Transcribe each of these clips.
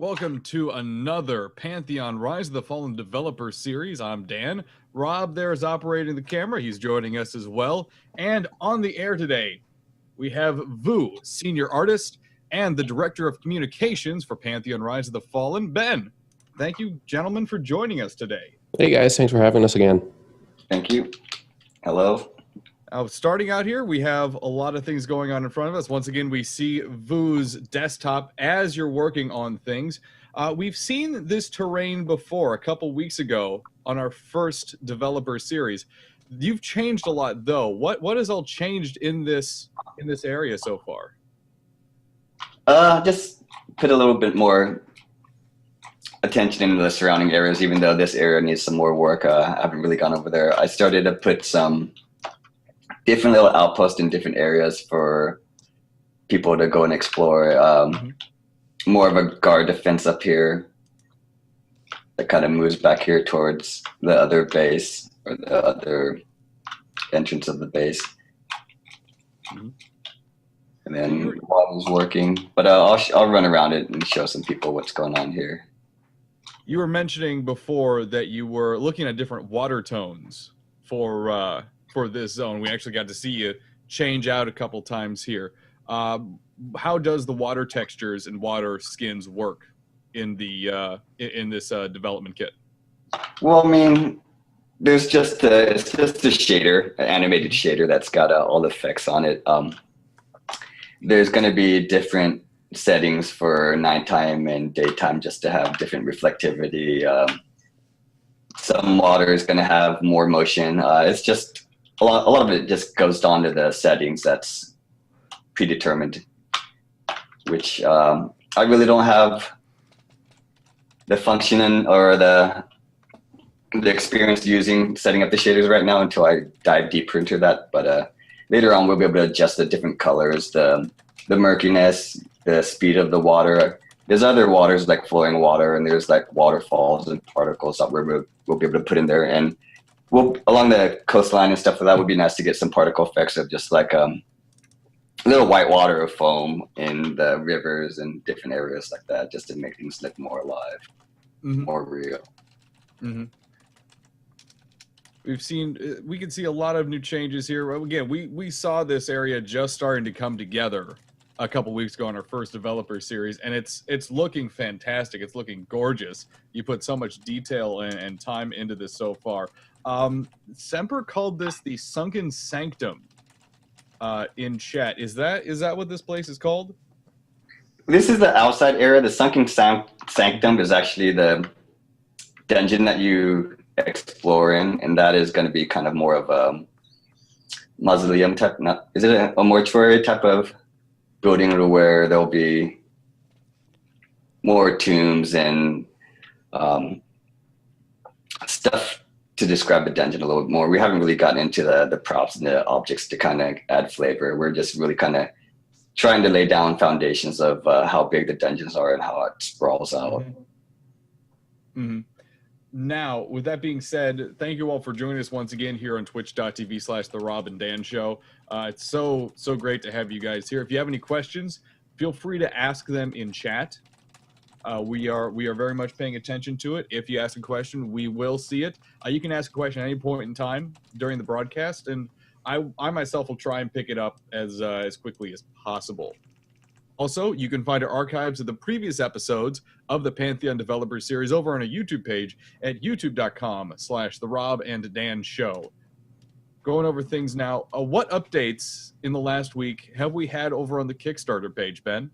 Welcome to another Pantheon Rise of the Fallen Developer series. I'm Dan. Rob there is operating the camera. He's joining us as well. And on the air today, we have Vu, senior artist, and the director of communications for Pantheon Rise of the Fallen, Ben. Thank you, gentlemen, for joining us today. Hey guys, thanks for having us again. Thank you. Hello. Starting out here, we have a lot of things going on in front of us. Once again, we see Vu's desktop as you're working on things. We've seen this terrain before a couple weeks ago on our first developer series. You've changed a lot, though. What has all changed in this area so far? Just put a little bit more attention into the surrounding areas, even though this area needs some more work. I haven't really gone over there. I started to put some different little outposts in different areas for people to go and explore. More of a guard defense up here that kind of moves back here towards the other base or the other entrance of the base. And then while it's working, but I'll run around it and show some people what's going on here. You were before that you were looking at different water tones for this zone. We actually got to see you change out a couple times here. How does the water textures and water skins work in the in this development kit? Well, I mean, it's just a shader, an animated shader that's got all the effects on it. There's going to be different settings for nighttime and daytime just to have different reflectivity. Some water is going to have more motion. It's just a lot of it just goes down to the settings that's predetermined, which I really don't have the function or the experience using setting up the shaders right now until I dive deeper into that. But later on, we'll be able to adjust the different colors, the murkiness, the speed of the water. There's other waters like flowing water, and there's like waterfalls and particles that we'll be able to put in there. And along the coastline and stuff like that, would be nice to get some particle effects of just like a little white water of foam in the rivers and different areas like that, just to make things look more alive, more real. We can see a lot of new changes here. Again, we saw this area just starting to come together a couple weeks ago on our first developer series, and it's looking fantastic. It's looking gorgeous. You put so much detail and time into this so far. Semper called this the Sunken Sanctum in chat. Is that what this place is called? This is the outside area. The Sunken Sanctum is actually the dungeon that you explore in, and that is going to be kind of more of a mausoleum type. Is it a mortuary type of building where there'll be more tombs and stuff to describe the dungeon a little bit more. We haven't really gotten into the props and the objects to kind of add flavor. We're just really kind of trying to lay down foundations of how big the dungeons are and how it sprawls out. Now, with that being said, thank you all for joining us once again here on twitch.tv/The Rob and Dan Show. It's so great to have you guys here. If you have any questions, feel free to ask them in chat. We are very much paying attention to it. If you ask a question, we will see it. You can ask a question at any point in time during the broadcast, and I myself will try and pick it up as quickly as possible. Also, you can find our archives of the previous episodes of the Pantheon Developer Series over on a YouTube page at youtube.com/The Rob and Dan Show. Going over things now. What updates in the last week have we had over on the Kickstarter page, Ben?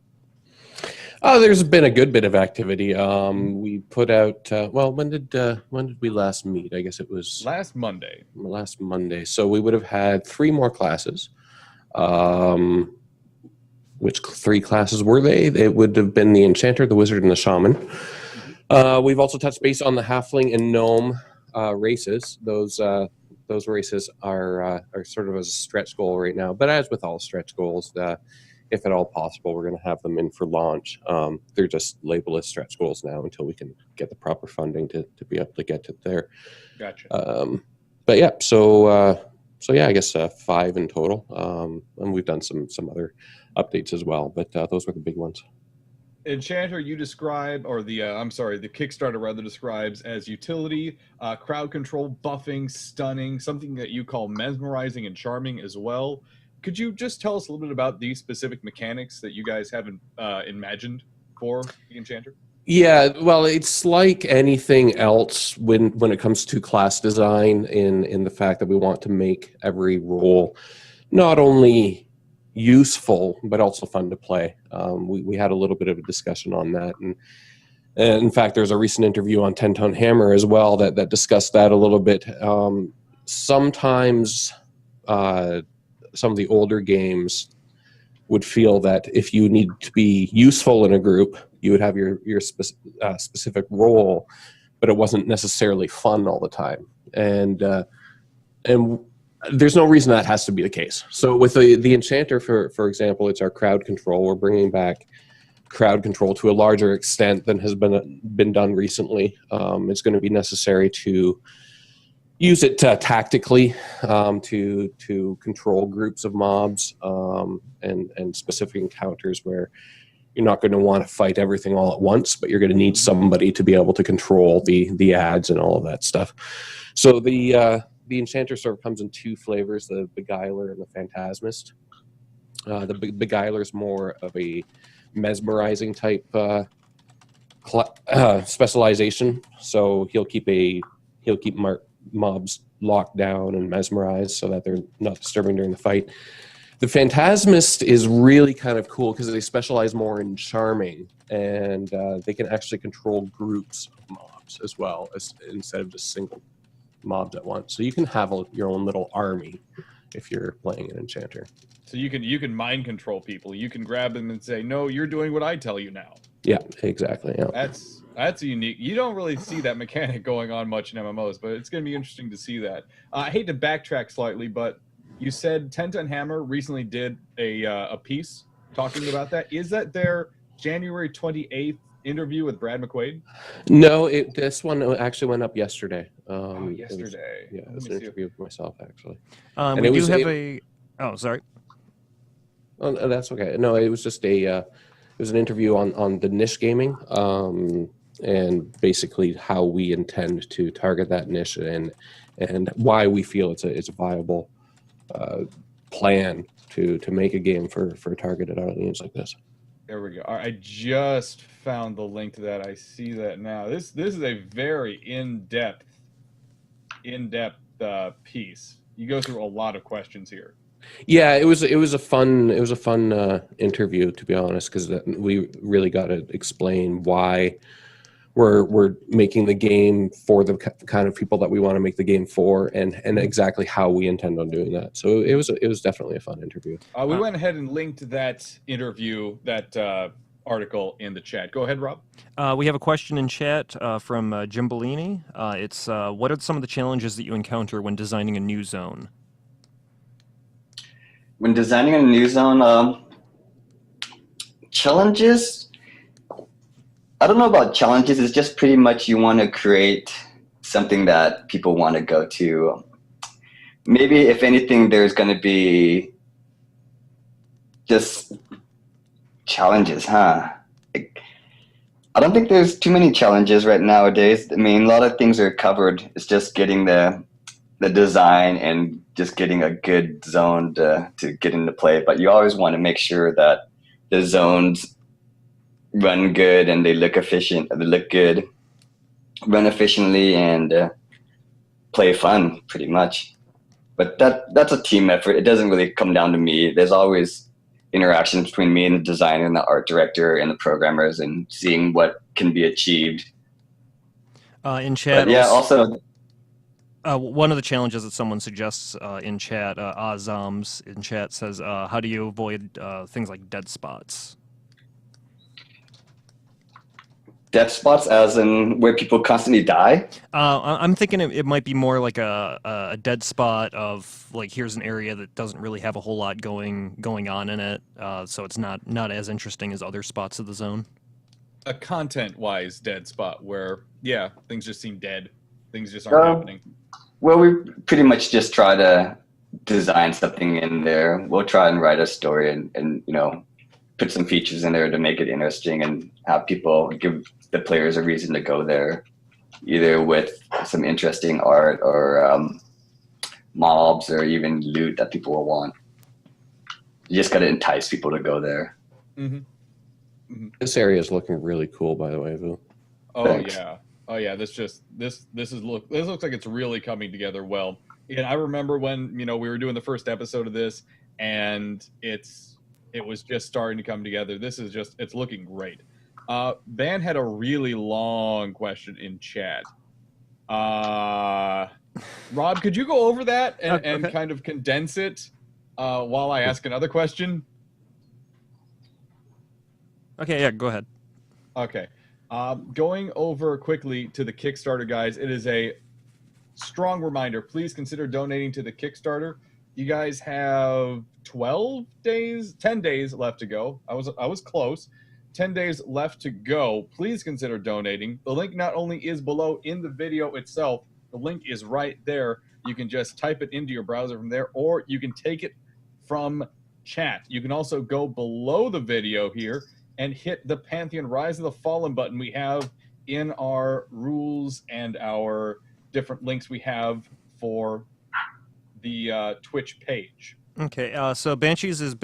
There's been a good bit of activity. We put out, well, when did we last meet? I guess it was last Monday. Last Monday. So we would have had 3 more classes. Which 3 classes were they? It would have been the Enchanter, the Wizard, and the Shaman. We've also touched base on the Halfling and Gnome races. Those races are sort of a stretch goal right now. But as with all stretch goals, if at all possible, we're going to have them in for launch. They're just labeled as stretch goals now until we can get the proper funding to be able to get to there. Gotcha. But yeah, so yeah, I guess 5 in total. And we've done some other updates as well, but those were the big ones. Enchanter, you describe, or the the Kickstarter rather describes as utility, crowd control, buffing, stunning, something that you call mesmerizing and charming as well. Could you just tell us a little bit about these specific mechanics that you guys have imagined for the Enchanter? Yeah, well, it's like anything else when it comes to class design in the fact that we want to make every role not only useful but also fun to play. We had a little bit of a discussion on that, and in fact, there's a recent interview on 10-Tone Hammer as well that discussed that a little bit. Sometimes some of the older games would feel that if you need to be useful in a group, you would have your specific role, but it wasn't necessarily fun all the time. And there's no reason that has to be the case. So with the Enchanter, for example, it's our crowd control. We're bringing back crowd control to a larger extent than has been done recently. It's going to be necessary to use it tactically to control groups of mobs and specific encounters where you're not going to want to fight everything all at once, but you're going to need somebody to be able to control the ads and all of that stuff. So the Enchanter sort of comes in two flavors: the Beguiler and the Phantasmist. The Beguiler is more of a mesmerizing type specialization, so he'll keep mobs locked down and mesmerized so that they're not disturbing during the fight. The Phantasmist is really kind of cool because they specialize more in charming, and they can actually control groups of mobs as well instead of just single mobs at once. So you can have your own little army if you're playing an Enchanter. So you can mind control people. You can grab them and say, "No, you're doing what I tell you now." Yeah, exactly. Yeah. That's a unique. You don't really see that mechanic going on much in MMOs, but it's going to be interesting to see that. I hate to backtrack slightly, but you said 10-Ton Hammer recently did a piece talking about that. Is that their January 28th interview with Brad McQuaid? No, this one actually went up yesterday. Yesterday. It was an interview with myself, actually. We do have a... Oh, sorry. Oh, that's okay. No, it was just it was an interview on the niche gaming, and basically how we intend to target that niche and why we feel it's a viable plan to make a game for a targeted audience like this. There we go. All right, I just found the link to that. I see that now. This is a very in-depth piece. You go through a lot of questions here. Yeah, it was a fun interview, to be honest, because we really got to explain why we're making the game for the kind of people that we want to make the game for, and exactly how we intend on doing that. So it was definitely a fun interview. We went ahead and linked that interview, that article in the chat. Go ahead, Rob. We have a question in chat from Jim Bellini. It's what are some of the challenges that you encounter when designing a new zone? When designing a new zone, challenges, I don't know about challenges. It's just pretty much you want to create something that people want to go to. Maybe if anything, there's going to be just challenges, huh? I don't think there's too many challenges right nowadays. I mean, a lot of things are covered. It's just getting the design and just getting a good zone to get into play. But you always want to make sure that the zones run good and they look efficient, they look good, run efficiently, and play fun, pretty much. But that's a team effort. It doesn't really come down to me. There's always interactions between me and the designer and the art director and the programmers, and seeing what can be achieved. In chat, but yeah, also one of the challenges that someone suggests in chat, Azams in chat says, how do you avoid things like dead spots? Dead spots as in where people constantly die? I'm thinking it might be more like a dead spot of, like, here's an area that doesn't really have a whole lot going on in it, so it's not as interesting as other spots of the zone. A content-wise dead spot where, yeah, things just seem dead. Things just aren't happening. Well, we pretty much just try to design something in there. We'll try and write a story and put some features in there to make it interesting and have people give the players a reason to go there, either with some interesting art or mobs or even loot that people will want. You just got to entice people to go there. Mm-hmm. Mm-hmm. This area is looking really cool, by the way, Vu. Oh Thanks. yeah, oh yeah. This looks like it's really coming together well. And I remember when we were doing the first episode of this, and it was just starting to come together. This is it's looking great. Van had a really long question in chat. Rob, could you go over that and Okay. kind of condense it while I ask another question? Okay, yeah, go ahead. Okay. Going over quickly to the Kickstarter, guys, it is a strong reminder. Please consider donating to the Kickstarter. You guys have 10 days left to go. I was close. 10 days left to go. Please consider donating. The link not only is below in the video itself, the link is right there. You can just type it into your browser from there, or you can take it from chat. You can also go below the video here and hit the Pantheon Rise of the Fallen button we have in our rules and our different links we have for the Twitch page. Okay, so Banshees is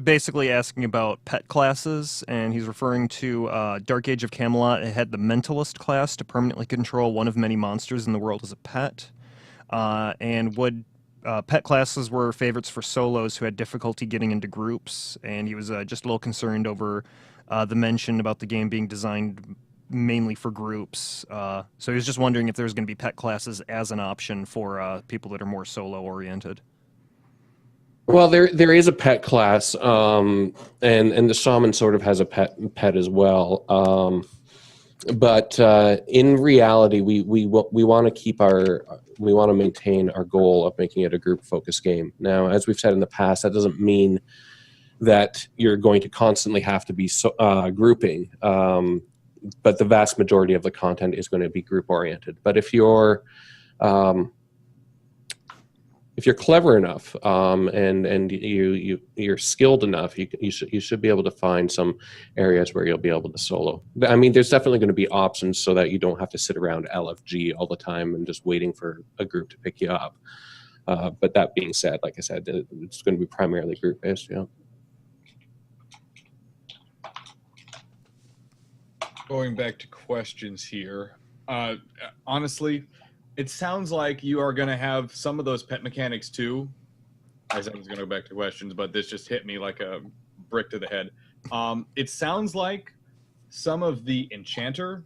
basically asking about pet classes, and he's referring to Dark Age of Camelot. It had the Mentalist class to permanently control one of many monsters in the world as a pet. And pet classes were favorites for solos who had difficulty getting into groups, and he was just a little concerned over the mention about the game being designed mainly for groups. So he was just wondering if there's going to be pet classes as an option for people that are more solo oriented. Well, there is a pet class, and the shaman sort of has a pet as well. But in reality, we want to keep we want to maintain our goal of making it a group focused game. Now, as we've said in the past, that doesn't mean that you're going to constantly have to be grouping. But the vast majority of the content is going to be group oriented. But if you're clever enough and you're skilled enough, you should be able to find some areas where you'll be able to solo. I mean, there's definitely going to be options so that you don't have to sit around LFG all the time and just waiting for a group to pick you up. But that being said, like I said, it's going to be primarily group based. Yeah. Going back to questions here, honestly, it sounds like you are going to have some of those pet mechanics too. I was going to go back to questions, but this just hit me like a brick to the head. It sounds like some of the enchanter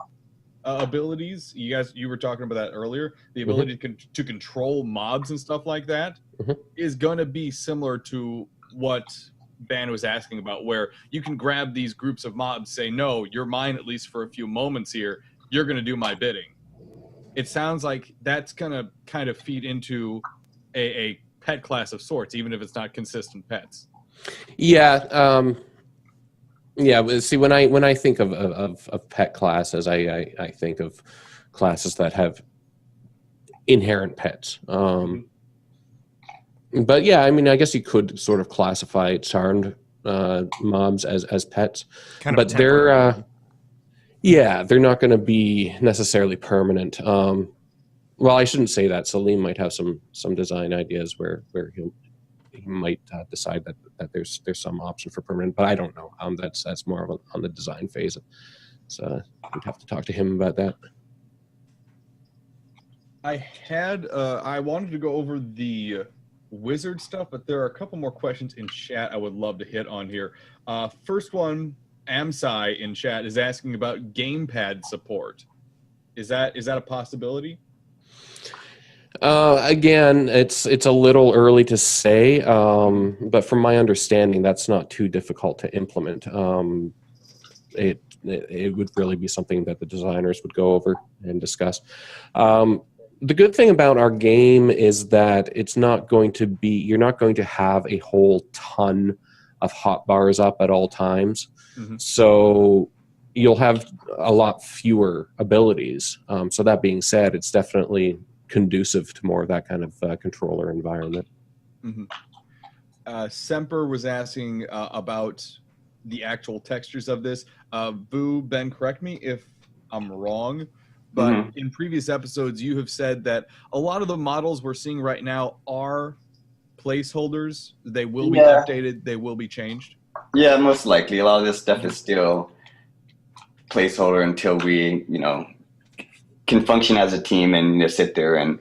abilities, you were talking about that earlier, the ability to control mobs and stuff like that is going to be similar to what Ban was asking about, where you can grab these groups of mobs, say, no, you're mine at least for a few moments here. You're going to do my bidding. It sounds like that's going to kind of feed into a pet class of sorts, even if it's not consistent pets. Yeah. Yeah. See, when I think of pet classes, I think of classes that have inherent pets. But yeah, I mean, I guess you could sort of classify charmed mobs as pets, Kind of but temporary. they're not going to be necessarily permanent. Well, I shouldn't say that. Salim might have some design ideas where he might decide that there's some option for permanent, but I don't know. That's more of on the design phase. So we'd have to talk to him about that. I wanted to go over the wizard stuff, but there are a couple more questions in chat I would love to hit on here. First one, Amsai in chat is asking about gamepad support. Is that a possibility? Again, it's a little early to say, but from my understanding, that's not too difficult to implement. It would really be something that the designers would go over and discuss. The good thing about our game is that you're not going to have a whole ton of hotbars up at all times. So you'll have a lot fewer abilities. So that being said, it's definitely conducive to more of that kind of controller environment. Semper was asking about the actual textures of this. Vu, Ben, correct me if I'm wrong, but in previous episodes, you have said that a lot of the models we're seeing right now are placeholders. They will be updated. They will be changed. Yeah, most likely. A lot of this stuff is still placeholder until we, can function as a team and sit there and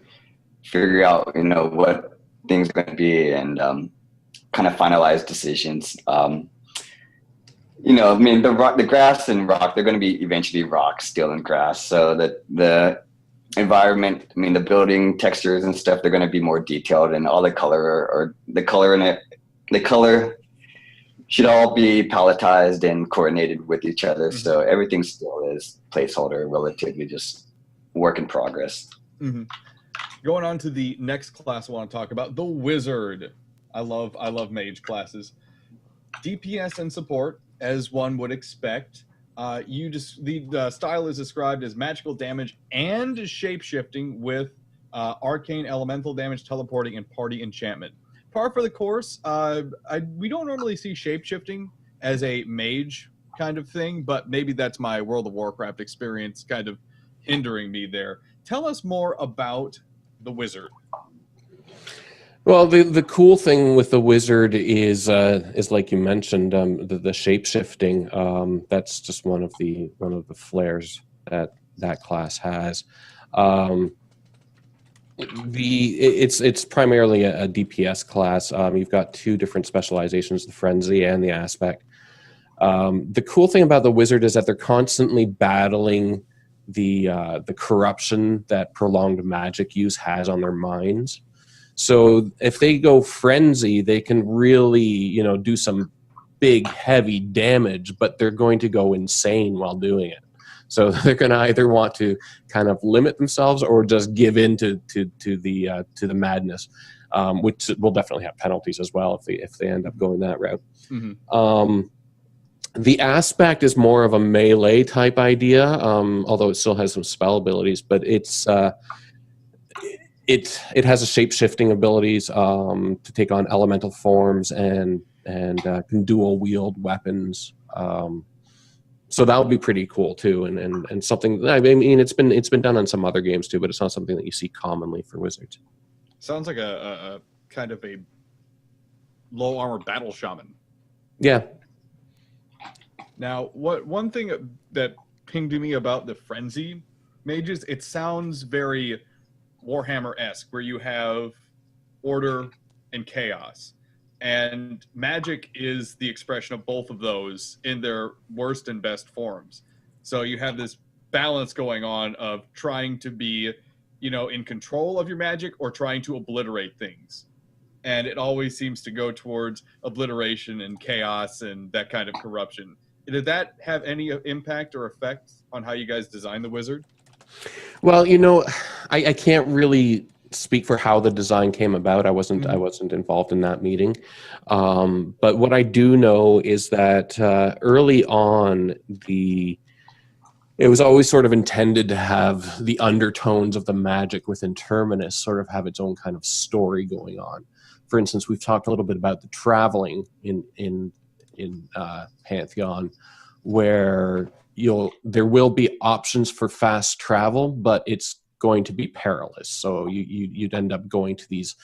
figure out, what things are going to be and kind of finalize decisions. The grass and rock, they're going to be eventually rock still and grass. So that the environment, the building textures and stuff, they're going to be more detailed, and all the color the color should all be palletized and coordinated with each other. So everything still is placeholder, relatively just work in progress. Going on to the next class I want to talk about, the Wizard. I love mage classes. DPS and support, as one would expect. The style is described as magical damage and shape-shifting with arcane elemental damage, teleporting, and party enchantment. Par for the course. We don't normally see shape-shifting as a mage kind of thing, but maybe that's my World of Warcraft experience kind of hindering me there. Tell us more about the Wizard. Well, the cool thing with the Wizard is like you mentioned, the shape shifting. That's just one of the flares that class has. It's primarily a DPS class. You've got two different specializations: the Frenzy and the Aspect. The cool thing about the Wizard is that they're constantly battling the corruption that prolonged magic use has on their minds. So if they go Frenzy, they can really, do some big, heavy damage, but they're going to go insane while doing it. So they're going to either want to kind of limit themselves or just give in to the madness, which will definitely have penalties as well if they end up going that route. The Aspect is more of a melee type idea, although it still has some spell abilities, but it has a shape-shifting abilities to take on elemental forms and can dual wield weapons. So that would be pretty cool too, and something. It's been done on some other games too, but it's not something that you see commonly for Wizards. Sounds like a kind of a low armor battle shaman. Yeah. Now, one thing that pinged to me about the Frenzy mages, it sounds very Warhammer-esque, where you have order and chaos, and magic is the expression of both of those in their worst and best forms. So you have this balance going on of trying to be, in control of your magic or trying to obliterate things, and it always seems to go towards obliteration and chaos and that kind of corruption. Did that have any impact or effect on how you guys designed the Wizard? Well, I can't really speak for how the design came about. I wasn't involved in that meeting. But what I do know is that early on, it was always sort of intended to have the undertones of the magic within Terminus sort of have its own kind of story going on. For instance, we've talked a little bit about the traveling in Pantheon, where there will be options for fast travel, but it's going to be perilous. So you'd end up going to these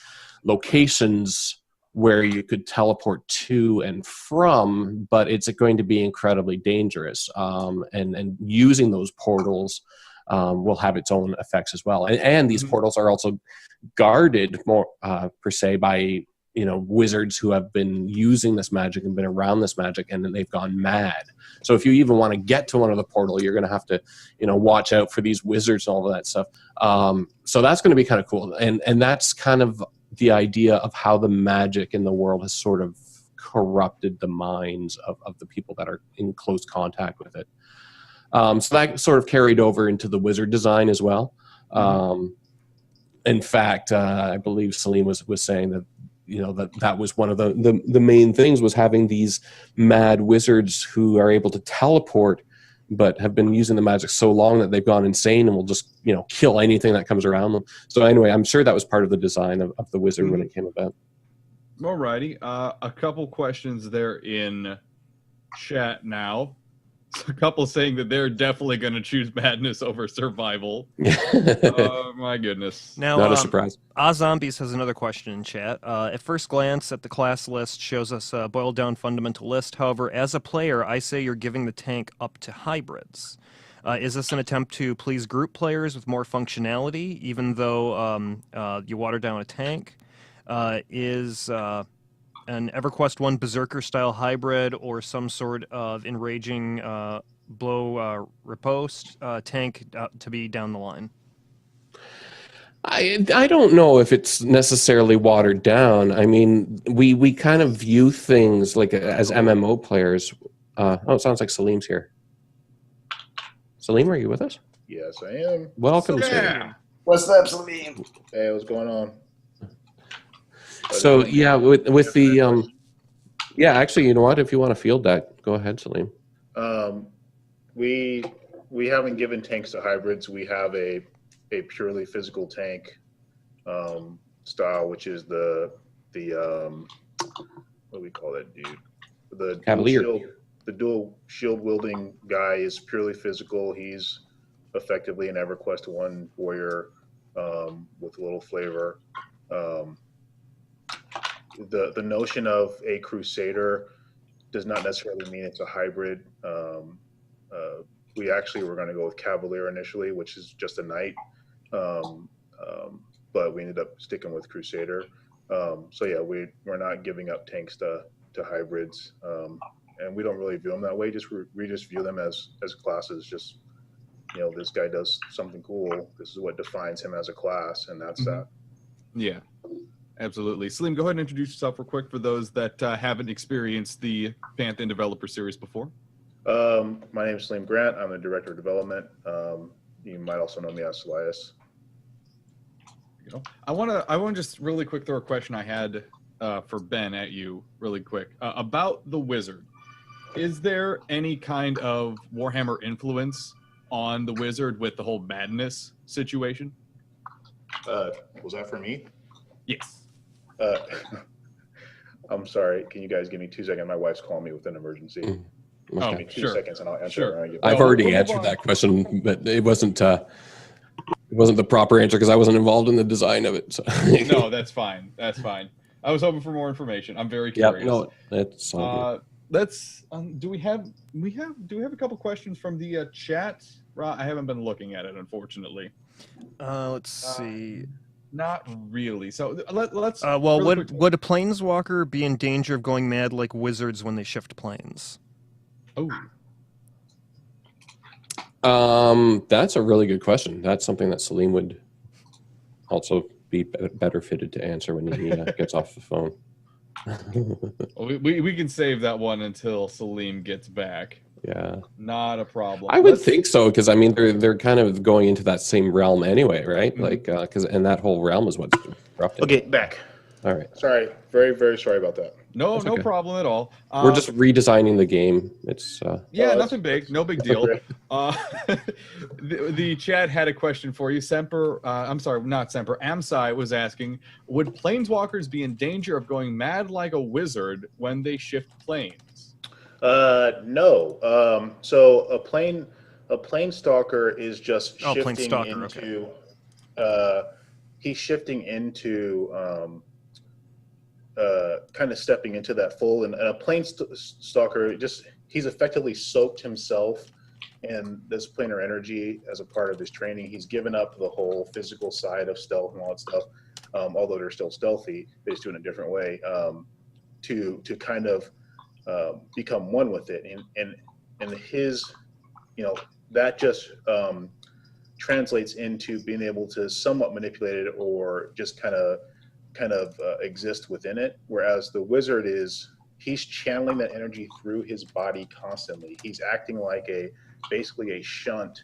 locations where you could teleport to and from, but it's going to be incredibly dangerous. And using those portals will have its own effects as well. And these portals are also guarded more per se by wizards who have been using this magic and been around this magic, and then they've gone mad. So if you even want to get to one of the portal, you're going to have to, watch out for these wizards and all of that stuff. So that's going to be kind of cool. And that's kind of the idea of how the magic in the world has sort of corrupted the minds of the people that are in close contact with it. So that sort of carried over into the wizard design as well. In fact, I believe Salim was saying that that was one of the main things, was having these mad wizards who are able to teleport, but have been using the magic so long that they've gone insane and will just kill anything that comes around them. So anyway, I'm sure that was part of the design of the wizard when it came about. Alrighty, a couple questions there in chat now. A couple saying that they're definitely going to choose madness over survival. Oh my goodness! Now, Not a surprise. Zombies has another question in chat. At first glance at the class list shows us a boiled down fundamental list. However, as a player, I say you're giving the tank up to hybrids. Is this an attempt to please group players with more functionality, even though you water down a tank? Is an EverQuest 1 Berserker-style hybrid or some sort of enraging blow riposte tank to be down the line? I don't know if it's necessarily watered down. I mean, we kind of view things like as MMO players. Oh, it sounds like Salim's here. Salim, are you with us? Yes, I am. Welcome, Yeah. Salim. What's up, Salim? Hey, what's going on? So yeah, with the yeah, actually, you know what? If you want to field that, go ahead, Salim. We haven't given tanks to hybrids. We have a purely physical tank style, which is the what do we call that dude? The Cavalier. The dual shield wielding guy is purely physical. He's effectively an EverQuest 1 warrior with a little flavor. The notion of a crusader does not necessarily mean it's a hybrid. We actually were going to go with Cavalier initially, which is just a knight, but we ended up sticking with Crusader. So yeah, we're not giving up tanks to hybrids, and we don't really view them that way. We just view them as classes. Just, you know, this guy does something cool. This is what defines him as a class, and that's that. Yeah, absolutely. Salim, go ahead and introduce yourself real quick for those that haven't experienced the Pantheon Developer Series before. My name is Salim Grant. I'm the Director of Development. You might also know me as Elias. You know, I want to just really quick throw a question I had for Ben at you really quick about the wizard. Is there any kind of Warhammer influence on the wizard with the whole madness situation? Was that for me? Yes. I'm sorry. Can you guys give me 2 seconds? My wife's calling me with an emergency. Okay. Give me 2 seconds and I'll answer. Sure. I've already answered that question, but it wasn't the proper answer because I wasn't involved in the design of it. So. No, that's fine. That's fine. I was hoping for more information. I'm very curious. Yeah, no, that's all good. Let's. Do we have a couple questions from the chat? I haven't been looking at it, unfortunately. Let's see. Not really. So let's. Well, really would a planeswalker be in danger of going mad like wizards when they shift planes? Oh. That's a really good question. That's something that Salim would also be better fitted to answer when he gets off the phone. we can save that one until Salim gets back. Yeah, not a problem. I would think so because I mean they're kind of going into that same realm anyway, right? Mm-hmm. Like and that whole realm is what's disrupted. Okay, back. All right. Sorry, very, very sorry about that. No, That's no okay. problem at all. We're just redesigning the game. It's yeah, Oh, nothing big, no big deal. Okay. The chat had a question for you. Semper, I'm sorry, not Semper. Amsai was asking, would planeswalkers be in danger of going mad like a wizard when they shift planes? No. So a planestalker is just shifting into. Okay. He's shifting into kind of stepping into that full, and a planestalker he's effectively soaked himself in this planar energy as a part of his training. He's given up the whole physical side of stealth and all that stuff, although they're still stealthy. They just do it in a different way to kind of become one with it, and his, you know, that just translates into being able to somewhat manipulate it or just kind of exist within it. Whereas the wizard he's channeling that energy through his body constantly. He's acting like basically a shunt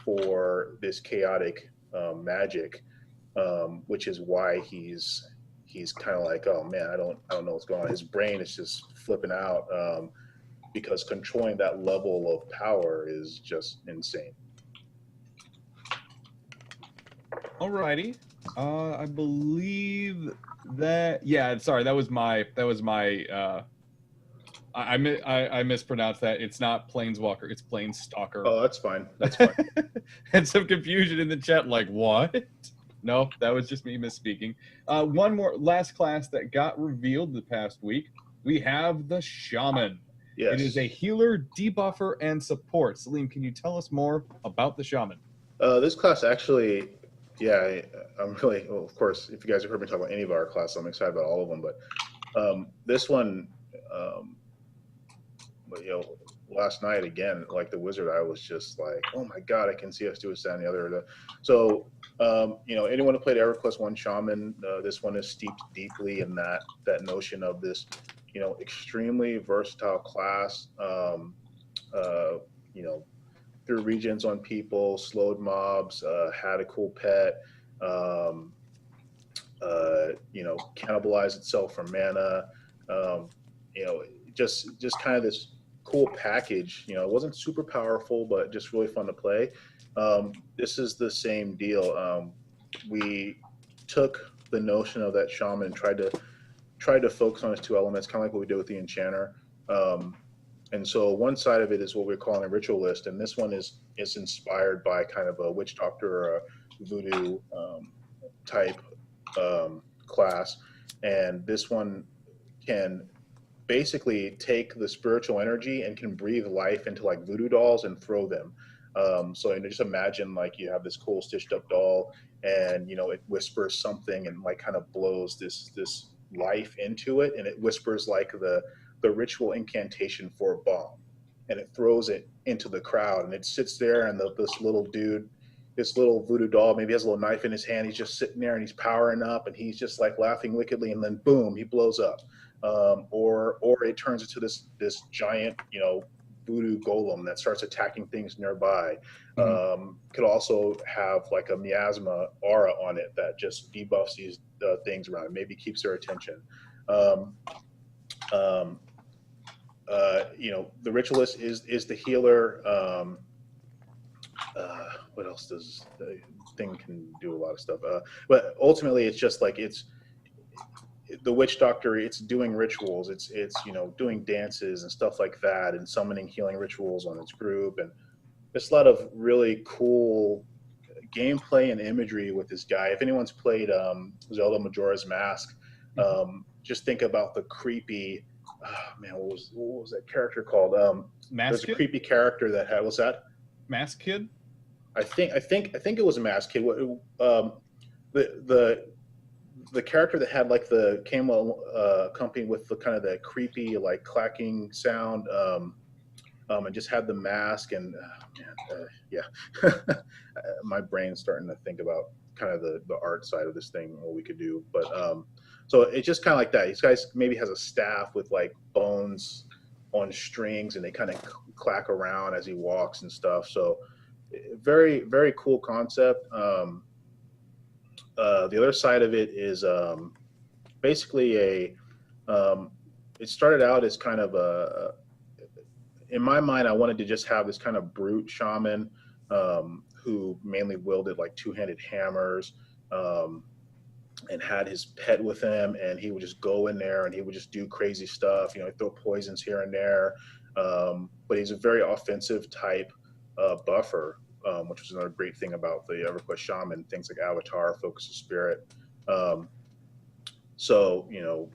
for this chaotic magic, which is why he's kind of like, oh man, I don't know what's going on. His brain is just flipping out because controlling that level of power is just insane. Alrighty. I believe that. Yeah. Sorry, that was my I mispronounced that. It's not Planeswalker. It's Planestalker. Oh, that's fine. That's fine. And some confusion in the chat, like, what? No, that was just me misspeaking. One more last class that got revealed the past week. We have the Shaman. Yes. It is a healer, debuffer, and support. Salim, can you tell us more about the Shaman? This class actually, yeah, I'm really, well, of course, if you guys have heard me talk about any of our classes, I'm excited about all of them. But this one, you know, last night again, like the wizard, I was just like, oh my god, I can see us do this, that, and the other. So, you know, anyone who played EverQuest 1 Shaman, this one is steeped deeply in that notion of this, you know, extremely versatile class. You know, threw regions on people, slowed mobs, had a cool pet, you know, cannibalized itself for mana. You know, just kind of this cool package. You know, it wasn't super powerful, but just really fun to play. This is the same deal. We took the notion of that shaman and tried to focus on its two elements, kind of like what we did with the enchanter. And so one side of it is what we're calling a ritualist, and this one is inspired by kind of a witch doctor or a voodoo type class. And this one can basically take the spiritual energy and can breathe life into like voodoo dolls and throw them. So, you know, just imagine like you have this cool stitched up doll, and you know it whispers something and like kind of blows this life into it, and it whispers like the ritual incantation for a bomb, and it throws it into the crowd, and it sits there, and this little dude, this little voodoo doll, maybe has a little knife in his hand, he's just sitting there and he's powering up and he's just like laughing wickedly, and then boom, he blows up. Or it turns into this giant, you know, voodoo golem that starts attacking things nearby. Could also have like a miasma aura on it that just debuffs these things around it, maybe keeps their attention. You know, the ritualist is the healer. What else does the thing can do? A lot of stuff, but ultimately it's just like it's the witch doctor. It's doing rituals, it's you know, doing dances and stuff like that, and summoning healing rituals on its group, and there's a lot of really cool gameplay and imagery with this guy. If anyone's played Zelda Majora's Mask, just think about the creepy, man, what was that character called? There's a creepy character that had, what's that? Mask Kid? I think it was a Mask Kid. The character that had like the camel accompanied with the kind of that creepy like clacking sound, and just had the mask, and yeah, my brain's starting to think about kind of the art side of this thing, what we could do. But so it's just kind of like that. These guys maybe has a staff with like bones on strings, and they kind of clack around as he walks and stuff. So very, very cool concept. The other side of it is basically it started out as kind of in my mind, I wanted to just have this kind of brute shaman who mainly wielded like two-handed hammers, and had his pet with him, and he would just go in there and he would just do crazy stuff, you know, throw poisons here and there. But he's a very offensive type buffer, which was another great thing about the EverQuest Shaman, things like Avatar, Focus of Spirit. So, you know,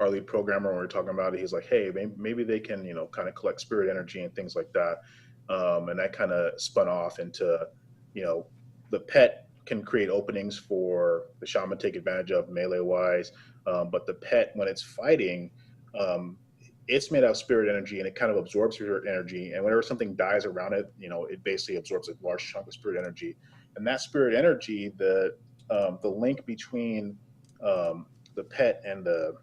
our lead programmer, when we were talking about it, he's like, hey, maybe they can, you know, kind of collect spirit energy and things like that. And that kind of spun off into, you know, the pet can create openings for the shaman to take advantage of melee-wise. But the pet, when it's fighting, it's made out of spirit energy, and it kind of absorbs spirit energy. And whenever something dies around it, you know, it basically absorbs a large chunk of spirit energy. And that spirit energy, the link between the pet and the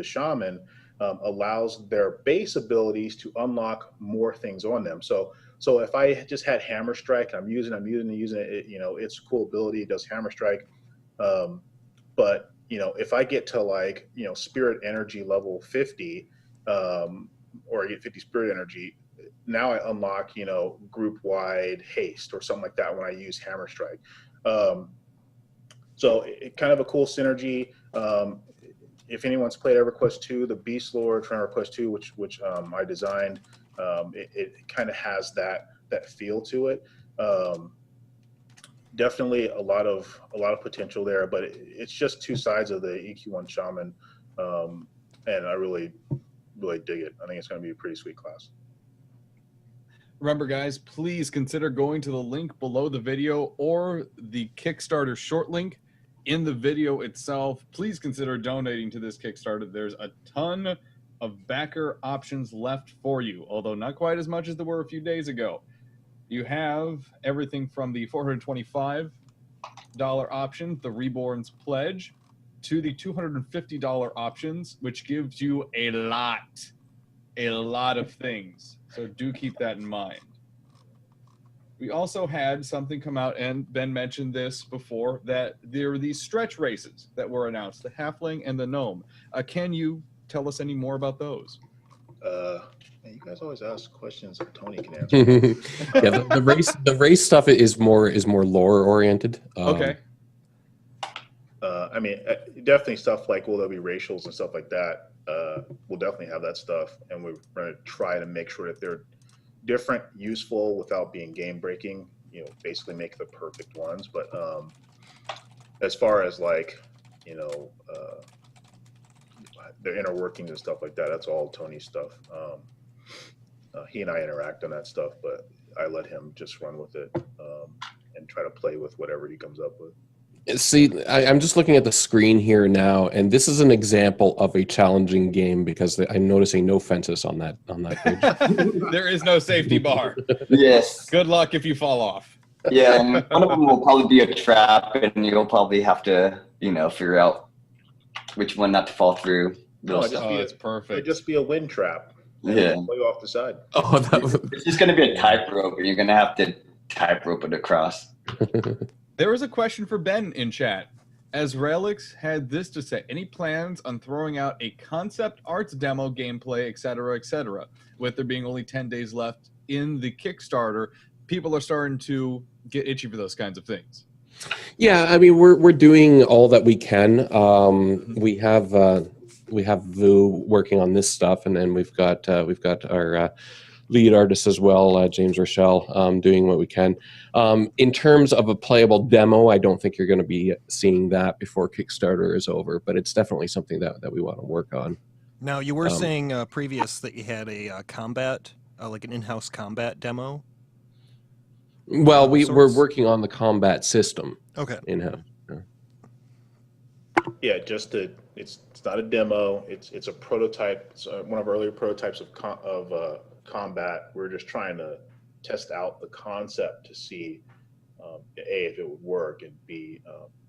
shaman allows their base abilities to unlock more things on them. So if I just had Hammer Strike, and I'm using it, you know, it's a cool ability. It does Hammer Strike, but you know, if I get to like, you know, spirit energy level 50, or I get 50 spirit energy, now I unlock, you know, group wide haste or something like that when I use Hammer Strike. So it kind of a cool synergy. if anyone's played EverQuest 2, the Beast Lord from EverQuest 2, which I designed, it kind of has that feel to it. Definitely a lot of potential there, but it's just two sides of the EQ1 Shaman, and I really dig it. I think it's going to be a pretty sweet class. Remember, guys, please consider going to the link below the video or the Kickstarter short link in the video itself. Please consider donating to this Kickstarter. There's a ton of backer options left for you, although not quite as much as there were a few days ago. You have everything from the $425 option, the Reborn's Pledge, to the $250 options, which gives you a lot of things. So do keep that in mind. We also had something come out, and Ben mentioned this before, that there are these stretch races that were announced, the Halfling and the Gnome. Can you tell us any more about those? Man, you guys always ask questions that Tony can answer. Yeah, the race stuff is more lore oriented. Okay. I mean, definitely stuff like, will there be racials and stuff like that? We'll definitely have that stuff, and we're going to try to make sure that they're different, useful, without being game breaking. You know, basically make the perfect ones. But as far as like, you know, the inner workings and stuff like that, that's all Tony's stuff. He and I interact on that stuff, but I let him just run with it and try to play with whatever he comes up with. See, I'm just looking at the screen here now, and this is an example of a challenging game because I'm noticing no fences on that bridge. There is no safety bar. Yes. Good luck if you fall off. Yeah, and one of them will probably be a trap, and you'll probably have to, you know, figure out which one not to fall through. No, It's perfect. It'd just be a wind trap. Yeah. Play off the side. Oh, It's just going to be a tightrope, and you're going to have to tightrope it across. There was a question for Ben in chat. As Relics had this to say: any plans on throwing out a concept arts demo, gameplay, etc., etc.? With there being only 10 days left in the Kickstarter, people are starting to get itchy for those kinds of things. Yeah, I mean, we're doing all that we can. We have Vu working on this stuff, and then we've got our lead artist as well, James Rochelle, doing what we can. In terms of a playable demo, I don't think you're going to be seeing that before Kickstarter is over, but it's definitely something that we want to work on. Now, you were saying previous that you had a combat, like an in-house combat demo. Well, we're working on the combat system. Okay. In-house. Yeah, it's not a demo. It's a prototype. It's one of our earlier prototypes of combat. We're just trying to test out the concept to see A, if it would work, and B,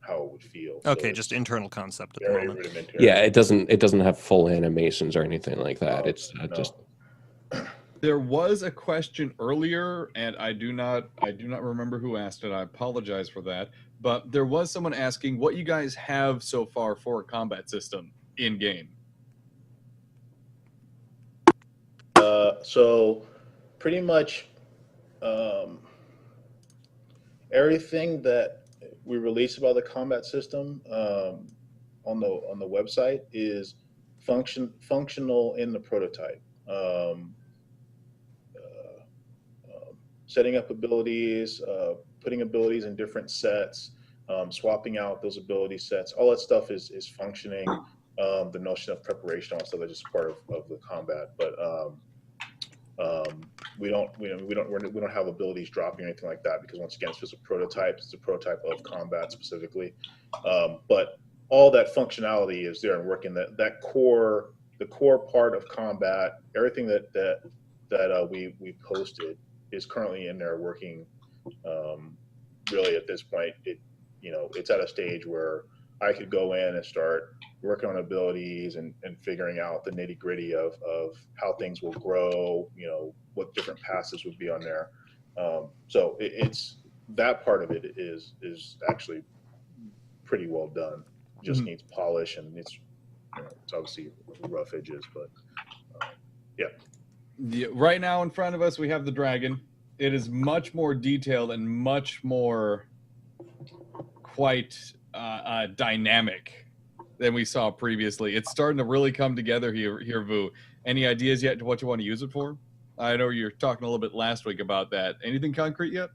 how it would feel. Okay, so just internal concept at the very moment. rudimentary. Yeah, it doesn't have full animations or anything like that. It's No. just. There was a question earlier, and I do not remember who asked it. I apologize for that. But there was someone asking what you guys have so far for a combat system in game. So pretty much everything that we release about the combat system on the website is functional in the prototype. Setting up abilities, putting abilities in different sets, swapping out those ability sets, all that stuff is functioning. The notion of preparation, all that stuff, is just part of the combat. But we don't have abilities dropping or anything like that, because once again, it's just a prototype. It's a prototype of combat specifically. But all that functionality is there and working. The core part of combat, everything that we posted is currently in there working. Really, at this point, it's at a stage where I could go in and start working on abilities and figuring out the nitty gritty of how things will grow, what different passes would be on there. So it's that part of it is actually pretty well done. Just needs polish, and it's obviously rough edges, but yeah. Right now in front of us, we have the dragon. It is much more detailed and much more quite dynamic than we saw previously. It's starting to really come together here, Vu. Any ideas yet to what you want to use it for? I know you were talking a little bit last week about that. Anything concrete yet?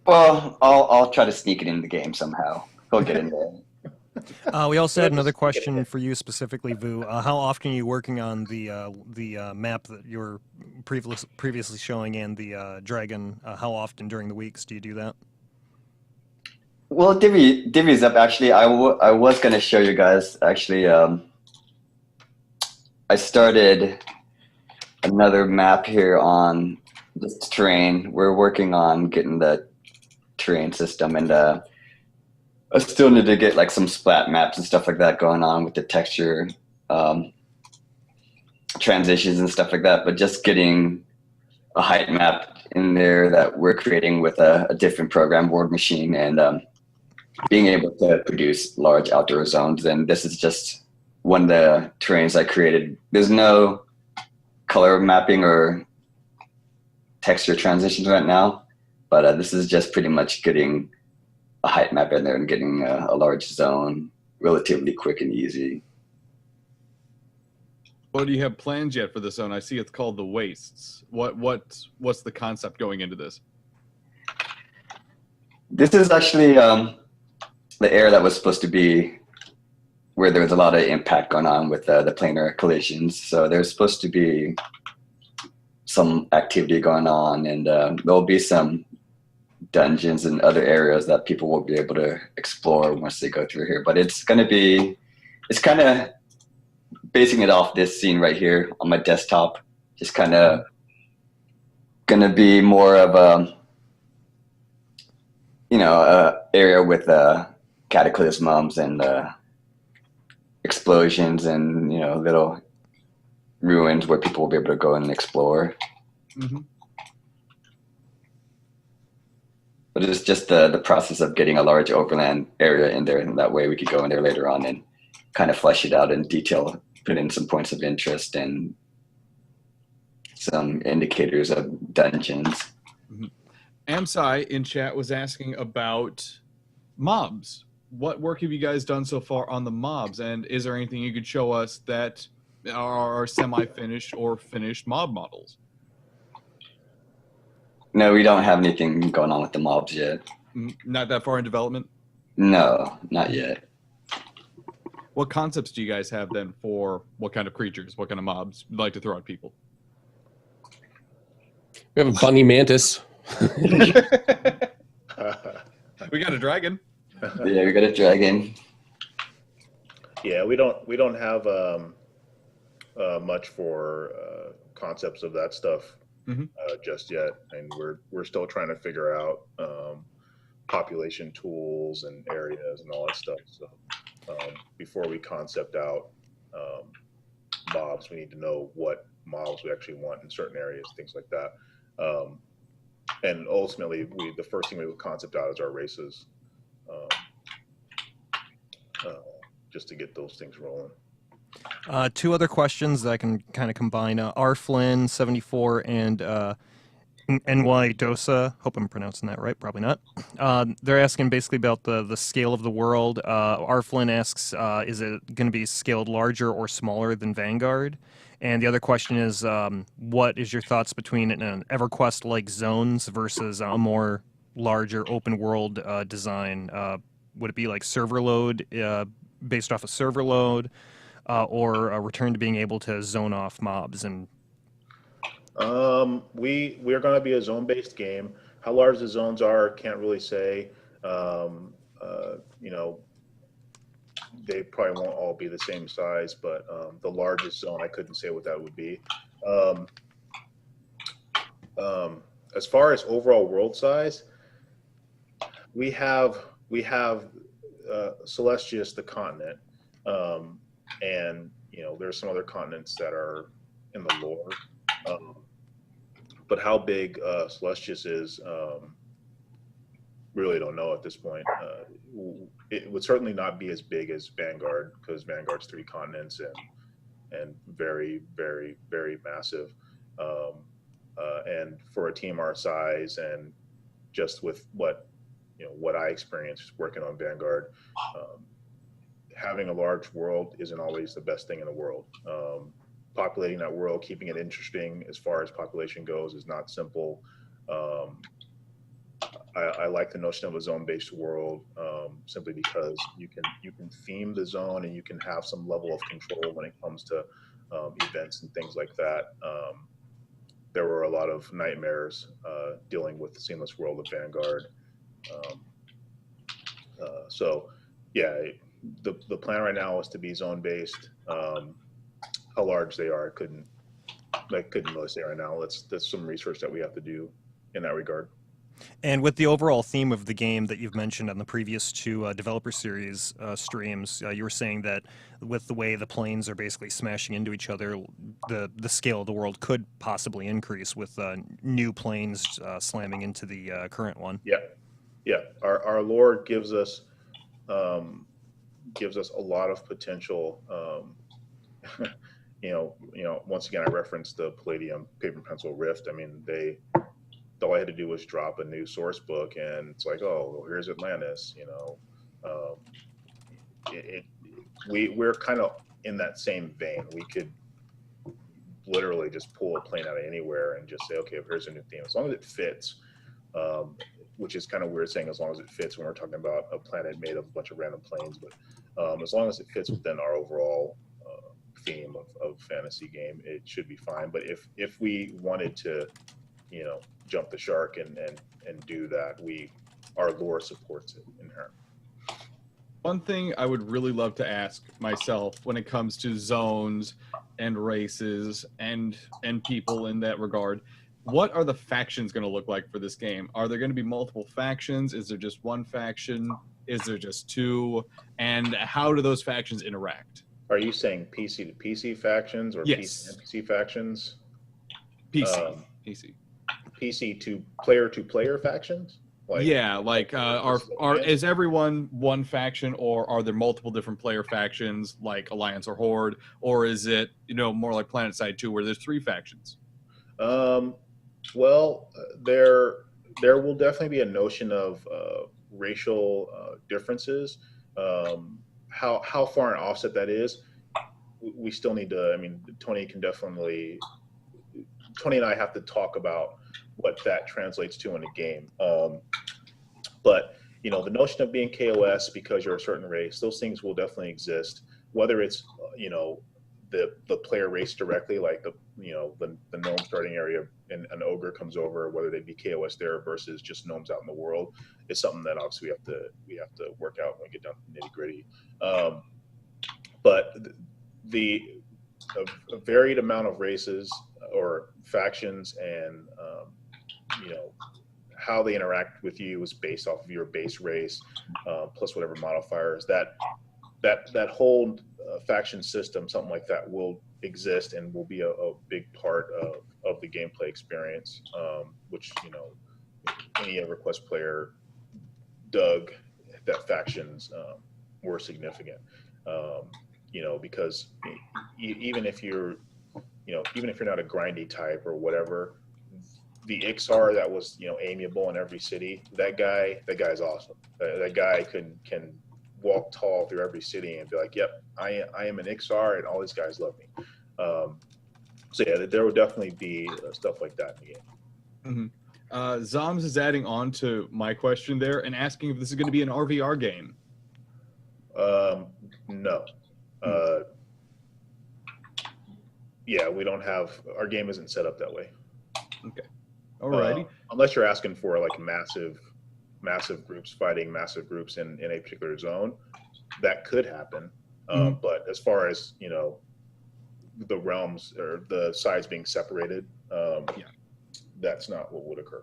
Well, I'll try to sneak it in the game somehow. He'll get in there. We also had another question for you specifically, Vu. How often are you working on the map that you were previously showing and the dragon? How often during the weeks do you do that? Well, divvy's up. Actually, I was going to show you guys. Actually, I started another map here on this terrain. We're working on getting the terrain system, and I still need to get like some splat maps and stuff like that going on with the texture transitions and stuff like that. But just getting a height map in there that we're creating with a different program board machine, and being able to produce large outdoor zones. And this is just one of the terrains I created. There's no color mapping or texture transitions right now, but this is just pretty much getting a height map in there and getting a large zone relatively quick and easy. Well, do you have plans yet for the zone? I see it's called the Wastes. What's the concept going into this? This is actually the area that was supposed to be where there was a lot of impact going on with the planar collisions. So there's supposed to be some activity going on, and there'll be some dungeons and other areas that people will be able to explore once they go through here. But it's kind of basing it off this scene right here on my desktop. Just kind of gonna be more of a, area with cataclysms and explosions and, little ruins where people will be able to go and explore. Mm-hmm. But it's just the process of getting a large overland area in there, and that way we could go in there later on and kind of flesh it out in detail, put in some points of interest and some indicators of dungeons. Mm-hmm. Amsai in chat was asking about mobs. What work have you guys done so far on the mobs, and is there anything you could show us that are semi-finished or finished mob models? No, we don't have anything going on with the mobs yet. Not that far in development? No, not yet. What concepts do you guys have then for what kind of creatures, what kind of mobs you'd like to throw at people? We have a bunny mantis. We got a dragon. Yeah, we got a dragon. Yeah, we don't have much for concepts of that stuff just yet, and we're still trying to figure out population tools and areas and all that stuff. So before we concept out mobs, we need to know what mobs we actually want in certain areas, things like that. And ultimately, the first thing we would concept out is our races, just to get those things rolling. Two other questions that I can kind of combine. R. Flynn 74 and NY Dosa. Hope I'm pronouncing that right. Probably not. They're asking basically about the scale of the world. R. Flynn asks, is it going to be scaled larger or smaller than Vanguard? And the other question is, what is your thoughts between an EverQuest-like zones versus a more larger open world design? Would it be like server load, based off a server load, or a return to being able to zone off mobs? And we're going to be a zone-based game. How large the zones are, can't really say. They probably won't all be the same size, but the largest zone, I couldn't say what that would be. As far as overall world size, we have Celestius, the continent, and there's some other continents that are in the lore. But how big Celestius is, really don't know at this point. It would certainly not be as big as Vanguard, because Vanguard's 3 continents and very, very, very massive. And for a team our size, and just with what I experienced working on Vanguard, having a large world isn't always the best thing in the world. Populating that world, keeping it interesting as far as population goes, is not simple. I like the notion of a zone-based world, simply because you can theme the zone and you can have some level of control when it comes to events and things like that. There were a lot of nightmares dealing with the seamless world of Vanguard. So yeah, the plan right now is to be zone-based. How large they are, I couldn't really say right now. That's some research that we have to do in that regard. And with the overall theme of the game that you've mentioned on the previous two developer series streams, you were saying that with the way the planes are basically smashing into each other, the scale of the world could possibly increase with new planes slamming into the current one. Yeah. Our lore gives us a lot of potential. Once again, I referenced the Palladium paper and pencil Rift. I mean, all I had to do was drop a new source book, and it's like, oh, well, here's Atlantis. We're kind of in that same vein. We could literally just pull a plane out of anywhere and just say, okay, here's a new theme, as long as it fits. Which is kind of weird saying as long as it fits when we're talking about a planet made of a bunch of random planes, but as long as it fits within our overall theme of fantasy game, it should be fine. But if we wanted to, jump the shark and do that, our lore supports it inherently. One thing I would really love to ask myself when it comes to zones and races and people in that regard, what are the factions going to look like for this game? Are there going to be multiple factions? Is there just one faction? Is there just two? And how do those factions interact? Are you saying PC to PC factions or Yes. PC to NPC factions? PC. PC to player factions? Is everyone one faction, or are there multiple different player factions like Alliance or Horde, or is it more like PlanetSide 2 where there's three factions? Well, there will definitely be a notion of racial differences. How far an offset that is, we still need to. I mean, Tony and I have to talk about what that translates to in a game. But the notion of being KOS because you're a certain race, those things will definitely exist. Whether it's the player race directly, like the gnome starting area and an ogre comes over, whether they be KOS there versus just gnomes out in the world, is something that obviously we have to work out when we get down to the nitty gritty. But a varied amount of races or factions and how they interact with you is based off of your base race plus whatever modifiers that whole faction system, something like that, will exist and will be a big part of the gameplay experience, which any EverQuest player dug that factions were significant, because even if you're not a grindy type or whatever, the Ixar that was amiable in every city, that guy's awesome. That guy can walk tall through every city and be like, yep, I am an Ixar and all these guys love me. So yeah, there will definitely be stuff like that in the game. Mm-hmm. Zoms is adding on to my question there and asking if this is going to be an RVR game. No. Yeah, we don't have, our game isn't set up that way. Okay. Alrighty. Unless you're asking for like massive groups fighting massive groups in a particular zone, that could happen. But as far as the realms or the sides being separated, that's not what would occur.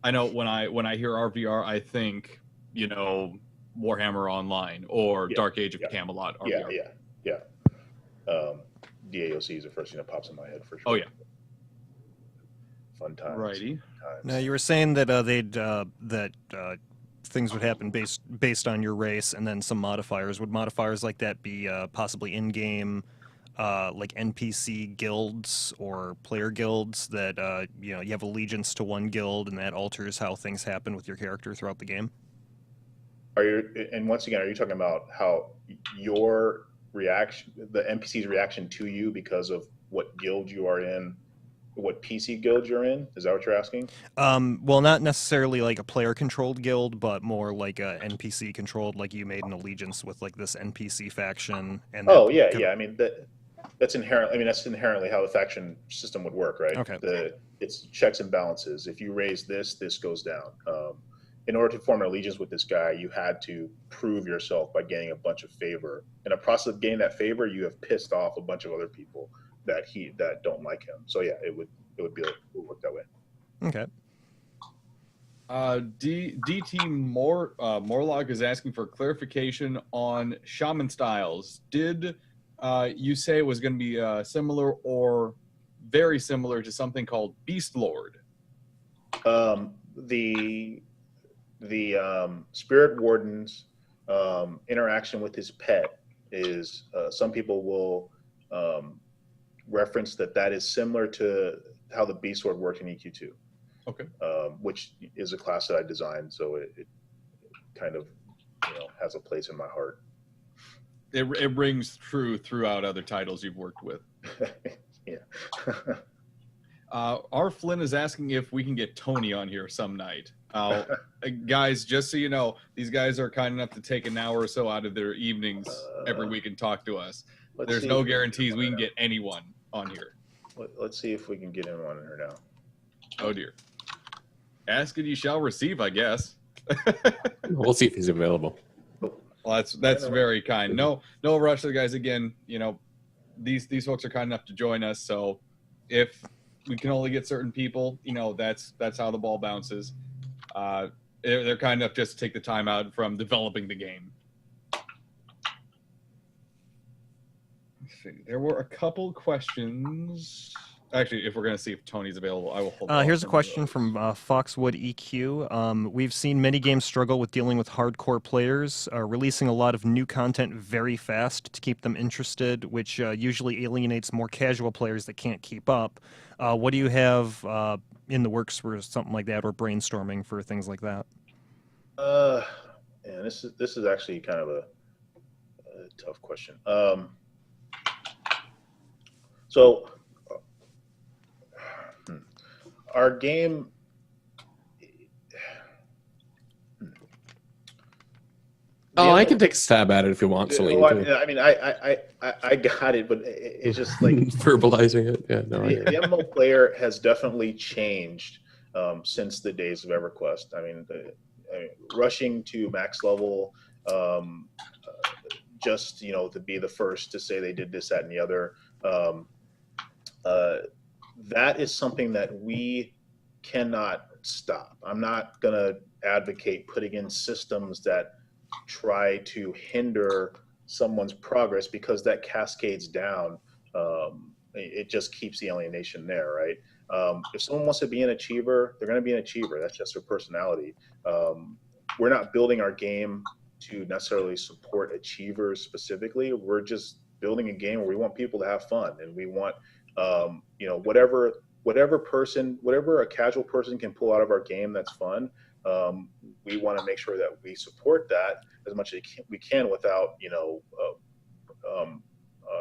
I know when I hear RVR, I think Warhammer Online or Dark Age of Camelot. RVR. Yeah. DAOC is the first thing that pops in my head for sure. Oh yeah. Fun times. Righty. Now you were saying that things would happen based on your race and then some modifiers. Would modifiers like that be possibly in-game, like NPC guilds or player guilds that you have allegiance to one guild and that alters how things happen with your character throughout the game? and once again, are you talking about how your reaction, the NPC's reaction to you because of what guild you are in, what PC guild you're in? Is that what you're asking? Well, not necessarily like a player-controlled guild, but more like a NPC-controlled, like you made an allegiance with like this NPC faction. And Oh yeah, yeah. I mean that's inherent. I mean that's inherently how the faction system would work, right? Okay. It's checks and balances. If you raise this, this goes down. In order to form an allegiance with this guy, you had to prove yourself by gaining a bunch of favor. In the process of gaining that favor, you have pissed off a bunch of other people that don't like him. So yeah, it would work that way. Okay. DT Morlock is asking for clarification on shaman styles. Did you say it was going to be similar or very similar to something called Beast Lord? The Spirit Warden's interaction with his pet is some people will reference that is similar to how the Beast Lord worked in EQ2. Okay. Which is a class that I designed, so it kind of has a place in my heart. It rings true throughout other titles you've worked with. Yeah. R. Flynn is asking if we can get Tony on here some night. Guys, just so you know, these guys are kind enough to take an hour or so out of their evenings every week and talk to us. There's no guarantees we can get anyone on here. Let's see if we can get him on here now. Oh dear. Ask and you shall receive, I guess. We'll see if he's available. Well, that's very kind. No rush, guys. Again, these folks are kind enough to join us. So if we can only get certain people, that's how the ball bounces. They're kind enough just to take the time out from developing the game. Let's see. There were a couple questions. Actually, if we're going to see if Tony's available, I will hold on. Here's a question from Foxwood EQ. We've seen many games struggle with dealing with hardcore players, releasing a lot of new content very fast to keep them interested, which usually alienates more casual players that can't keep up. What do you have in the works for something like that, or brainstorming for things like that? Yeah, this is actually kind of a tough question. Our game. I can take a stab at it if you want, Celine. I mean, I got it, but it's just like verbalizing it. Yeah, no. The MMO player has definitely changed since the days of EverQuest. I mean, rushing to max level, just to be the first to say they did this, that, and the other. That is something that we cannot stop. I'm not going to advocate putting in systems that try to hinder someone's progress, because that cascades down. It just keeps the alienation there, right? If someone wants to be an achiever, they're going to be an achiever. That's just their personality. We're not building our game to necessarily support achievers specifically. We're just building a game where we want people to have fun, and we want whatever a casual person can pull out of our game that's fun. We want to make sure that we support that as much as we can without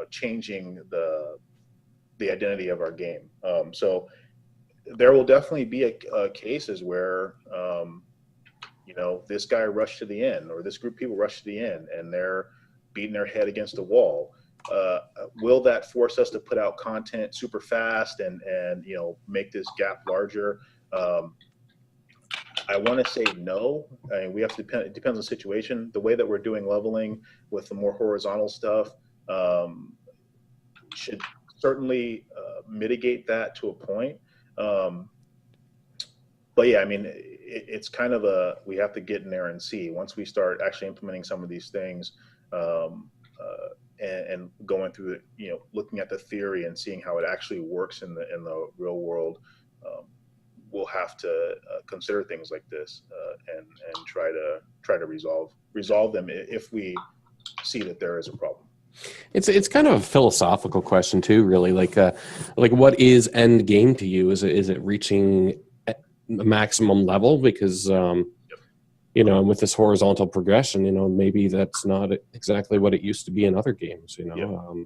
changing the identity of our game. So there will definitely be cases where this guy rushed to the end, or this group of people rushed to the end, and they're beating their head against a wall. Will that force us to put out content super fast and make this gap larger? I want to say no. I mean, we have to depend. It depends on the situation. The way that we're doing leveling with the more horizontal stuff should certainly mitigate that to a point. But yeah, I mean, it's kind of we have to get in there and see. Once we start actually implementing some of these things, and going through it, looking at the theory and seeing how it actually works in the real world, we'll have to consider things like this and try to resolve them if we see that there is a problem. It's kind of a philosophical question too, really. Like what is end game to you? Is it reaching a maximum level? Because you know, and with this horizontal progression, you know, maybe that's not exactly what it used to be in other games, you know. Yeah.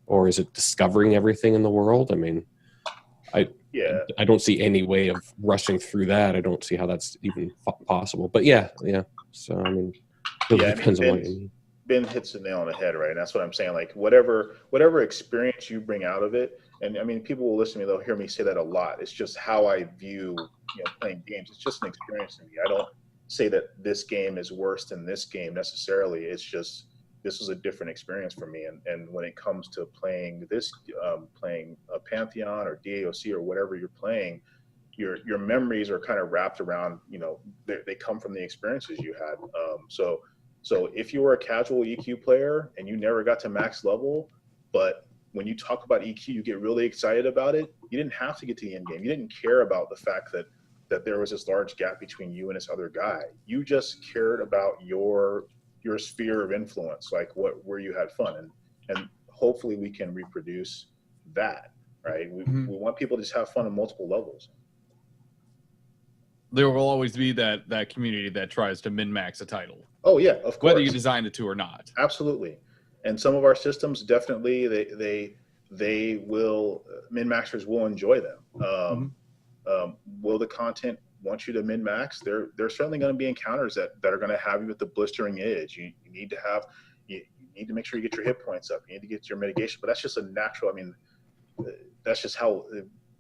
Or is it discovering everything in the world? I mean, I don't see any way of rushing through that. I don't see how that's even possible. But yeah. So I mean, it really depends on what you mean. Ben hits the nail on the head, right? And that's what I'm saying. Like whatever experience you bring out of it, and I mean, people will listen to me; they'll hear me say that a lot. It's just how I view, you know, playing games. It's just an experience to me. I don't say that this game is worse than this game necessarily. It's just this was a different experience for me. And when it comes to playing playing a Pantheon or DAOC or whatever you're playing, your memories are kind of wrapped around, you know, they come from the experiences you had. So if you were a casual EQ player and you never got to max level, but when you talk about EQ, you get really excited about it. You didn't have to get to the end game. You didn't care about the fact that there was this large gap between you and this other guy. You just cared about your sphere of influence, like where you had fun, and hopefully we can reproduce that, right? We want people to just have fun on multiple levels. There will always be that community that tries to min-max a title. Oh yeah, of course. Whether you design it to or not. Absolutely. And some of our systems definitely they will min-maxers will enjoy them. Will the content want you to min-max? There's certainly going to be encounters that are going to have you at the blistering edge. You need to make sure you get your hit points up. You need to get your mitigation, but that's just a natural. I mean, that's just how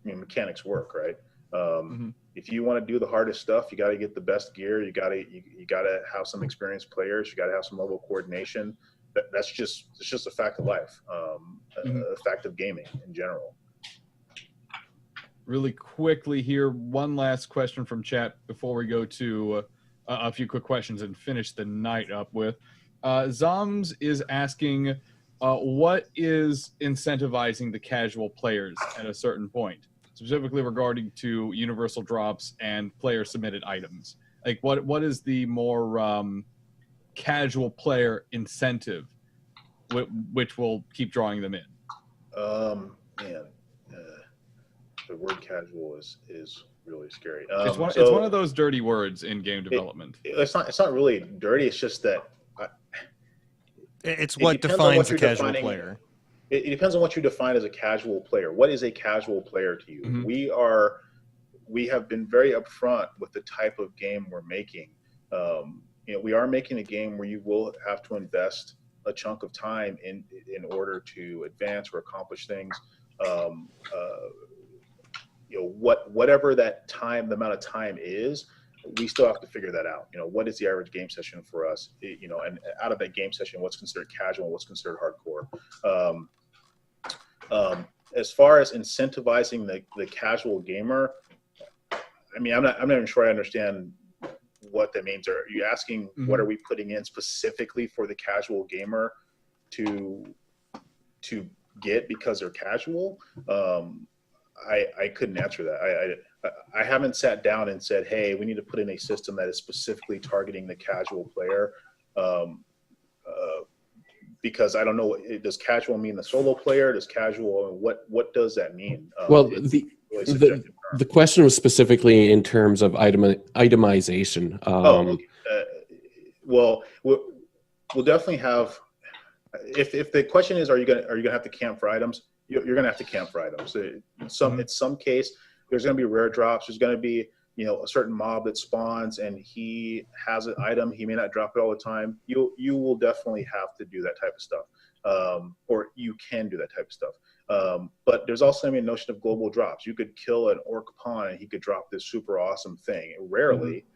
mechanics work, right? If you want to do the hardest stuff, you got to get the best gear. You got to have some experienced players. You got to have some level of coordination. It's just a fact of life, a fact of gaming in general. Really quickly here, one last question from chat before we go to a few quick questions and finish the night up with. Zoms is asking, what is incentivizing the casual players at a certain point, specifically regarding to universal drops and player submitted items? Like what is the more casual player incentive which will keep drawing them in? The word casual is really scary. It's one of those dirty words in game development. It's not really dirty. It's just that it's what defines a casual player. It depends on what you define as a casual player. What is a casual player to you? We have been very upfront with the type of game we're making. We are making a game where you will have to invest a chunk of time in order to advance or accomplish things. Whatever that time, the amount of time is, we still have to figure that out. What is the average game session for us? And out of that game session, what's considered casual, what's considered hardcore. As far as incentivizing the casual gamer, I mean, I'm not even sure I understand what that means. Are you asking what are we putting in specifically for the casual gamer to get because they're casual? I couldn't answer that. I haven't sat down and said, hey, we need to put in a system that is specifically targeting the casual player, because I don't know. Does casual mean the solo player? Does casual, what does that mean? Well, the question was specifically in terms of itemization. Well, we'll definitely have. If the question is, are you gonna have to camp for items? You're going to have to camp for items. In some case, there's going to be rare drops. There's going to be, a certain mob that spawns and he has an item. He may not drop it all the time. You will definitely have to do that type of stuff, or you can do that type of stuff. But there's also going to be a notion of global drops. You could kill an orc pawn and he could drop this super awesome thing. Rarely.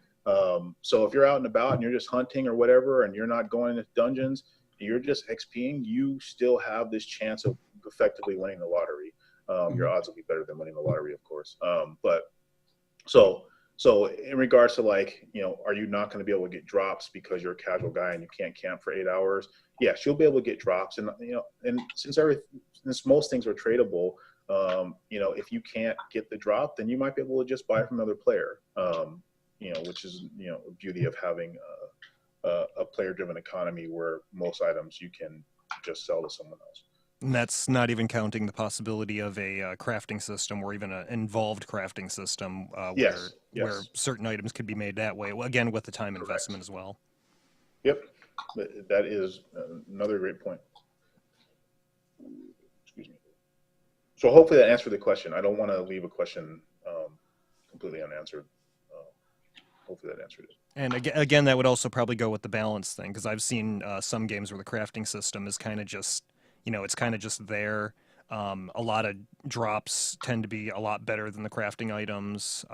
So if you're out and about and you're just hunting or whatever, and you're not going into dungeons, you're just XPing, you still have this chance of effectively winning the lottery. Your odds will be better than winning the lottery, of course. But so in regards to are you not going to be able to get drops because you're a casual guy and you can't camp for 8 hours? Yes, you'll be able to get drops, and and since most things are tradable, if you can't get the drop, then you might be able to just buy from another player. Which is the beauty of having a player-driven economy where most items you can just sell to someone else. And that's not even counting the possibility of a crafting system or even an involved crafting system Yes, where yes. certain items could be made that way. Well, again, with the time Correct. investment as well. Yep, that is another great point. Excuse me. So hopefully that answered the question. I don't want to leave a question completely unanswered. Hopefully that answered it. And again, that would also probably go with the balance thing, because I've seen some games where the crafting system is kind of just, it's kind of just there. A lot of drops tend to be a lot better than the crafting items.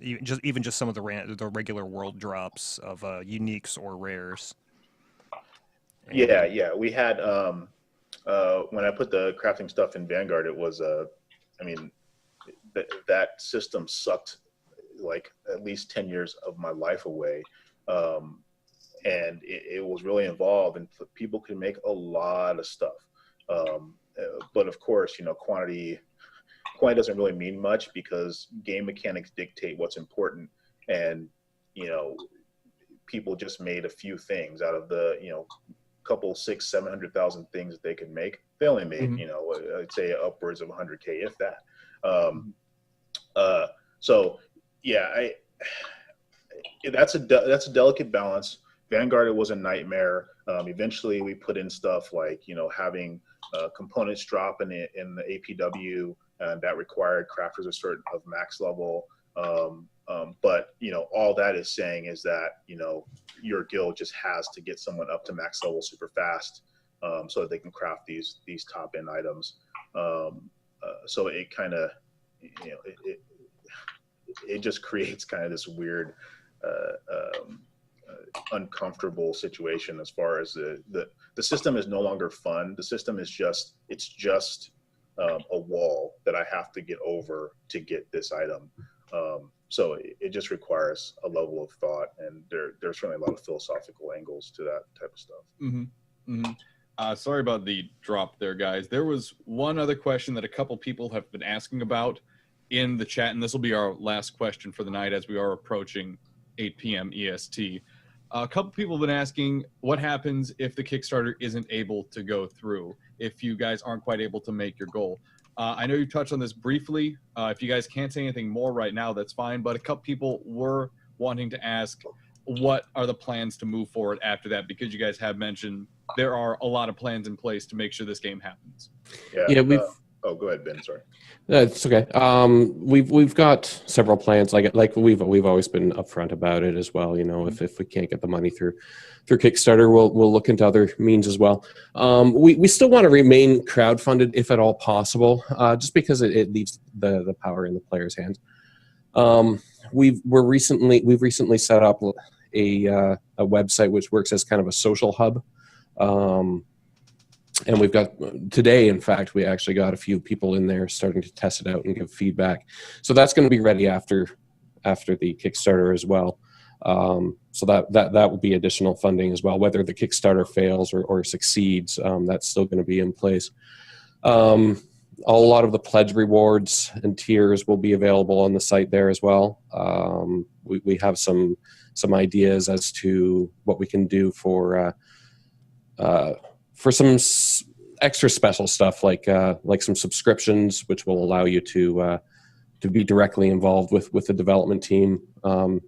Even just some of the regular world drops of uniques or rares. And Yeah. We had when I put the crafting stuff in Vanguard, it was I mean, that system sucked like at least 10 years of my life away. And it was really involved, and people can make a lot of stuff. But of course, quantity doesn't really mean much, because game mechanics dictate what's important. And, people just made a few things out of the, couple 700,000 things that they could make. They only made, I'd say upwards of 100K, if that. So yeah, that's a delicate balance. Vanguard, it was a nightmare. Eventually we put in stuff like, having components drop in the APW, that required crafters of max level. But all that is saying is that, your guild just has to get someone up to max level super fast, so that they can craft these top end items. So it kind of, it just creates kind of this weird, uncomfortable situation as far as the system is no longer fun. The system is just, a wall that I have to get over to get this item. So it just requires a level of thought, and there's certainly a lot of philosophical angles to that type of stuff. Mm-hmm. Mm-hmm. Sorry about the drop there, guys. There was one other question that a couple people have been asking about in the chat, and this will be our last question for the night as we are approaching 8 p.m. EST. A couple people have been asking what happens if the Kickstarter isn't able to go through, if you guys aren't quite able to make your goal. I know you touched on this briefly. If you guys can't say anything more right now, that's fine. But a couple people were wanting to ask, what are the plans to move forward after that? Because you guys have mentioned there are a lot of plans in place to make sure this game happens. Yeah, we've. Oh, go ahead, Ben. Sorry. It's okay. We've got several plans. Like we've always been upfront about it as well. If we can't get the money through Kickstarter, we'll look into other means as well. We still want to remain crowdfunded if at all possible, just because it leaves the power in the player's hands. We've recently set up a website which works as kind of a social hub. And we've got today, in fact, we actually got a few people in there starting to test it out and give feedback. So that's going to be ready after the Kickstarter as well. So that will be additional funding as well. Whether the Kickstarter fails or succeeds, that's still going to be in place. A lot of the pledge rewards and tiers will be available on the site there as well. We have some ideas as to what we can do for some extra special stuff, like some subscriptions, which will allow you to be directly involved with the development team. Some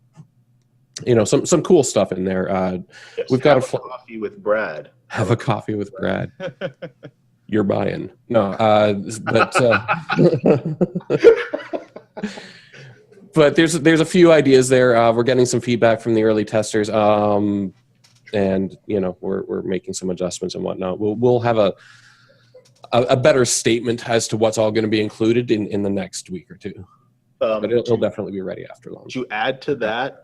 cool stuff in there. Yes, we've got a coffee with Brad. Have a coffee with Brad. You're buying. No, but but there's a few ideas there. We're getting some feedback from the early testers. And we're making some adjustments and whatnot. We'll have a better statement as to what's all going to be included in the next week or two. But it'll definitely be ready after long. To add to that,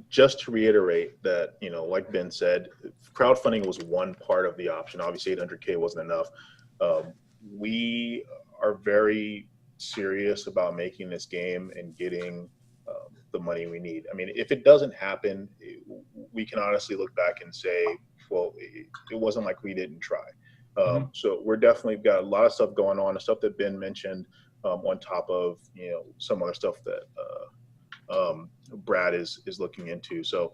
just to reiterate that, like Ben said, crowdfunding was one part of the option. Obviously, 800K wasn't enough. We are very serious about making this game and getting the money we need. I mean, if it doesn't happen, we can honestly look back and say, well, it wasn't like we didn't try. So we're definitely got a lot of stuff going on, the stuff that Ben mentioned, on top of some other stuff that Brad is looking into. So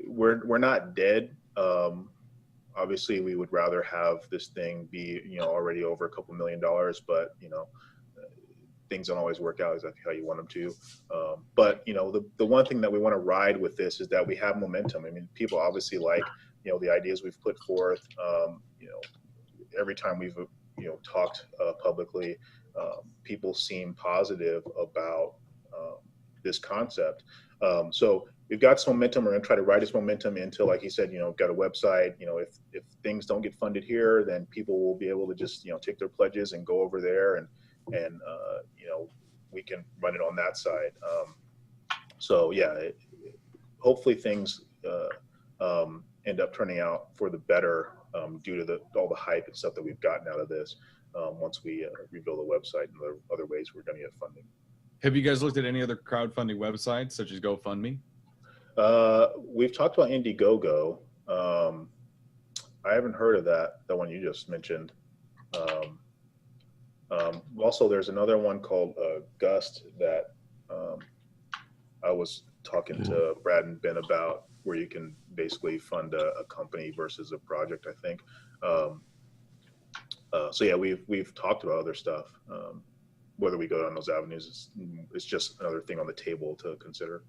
we're not dead. Obviously, we would rather have this thing be, already over a couple $1 million, but things don't always work out exactly how you want them to. But the one thing that we want to ride with this is that we have momentum. I mean, people obviously like the ideas we've put forth. Every time we've talked publicly, people seem positive about this concept. So we've got some momentum. We're going to try to ride this momentum until, like he said, we've got a website. If things don't get funded here, then people will be able to just take their pledges and go over there, and we can run it on that side. So yeah, hopefully things end up turning out for the better due to all the hype and stuff that we've gotten out of this. Once we rebuild the website and the other ways we're going to get funding. Have you guys looked at any other crowdfunding websites such as GoFundMe? We've talked about Indiegogo. I haven't heard of that one you just mentioned. Also, there's another one called Gust that I was talking to Brad and Ben about, where you can basically fund a company versus a project, I think. So yeah, we've talked about other stuff. Whether we go down those avenues is just another thing on the table to consider.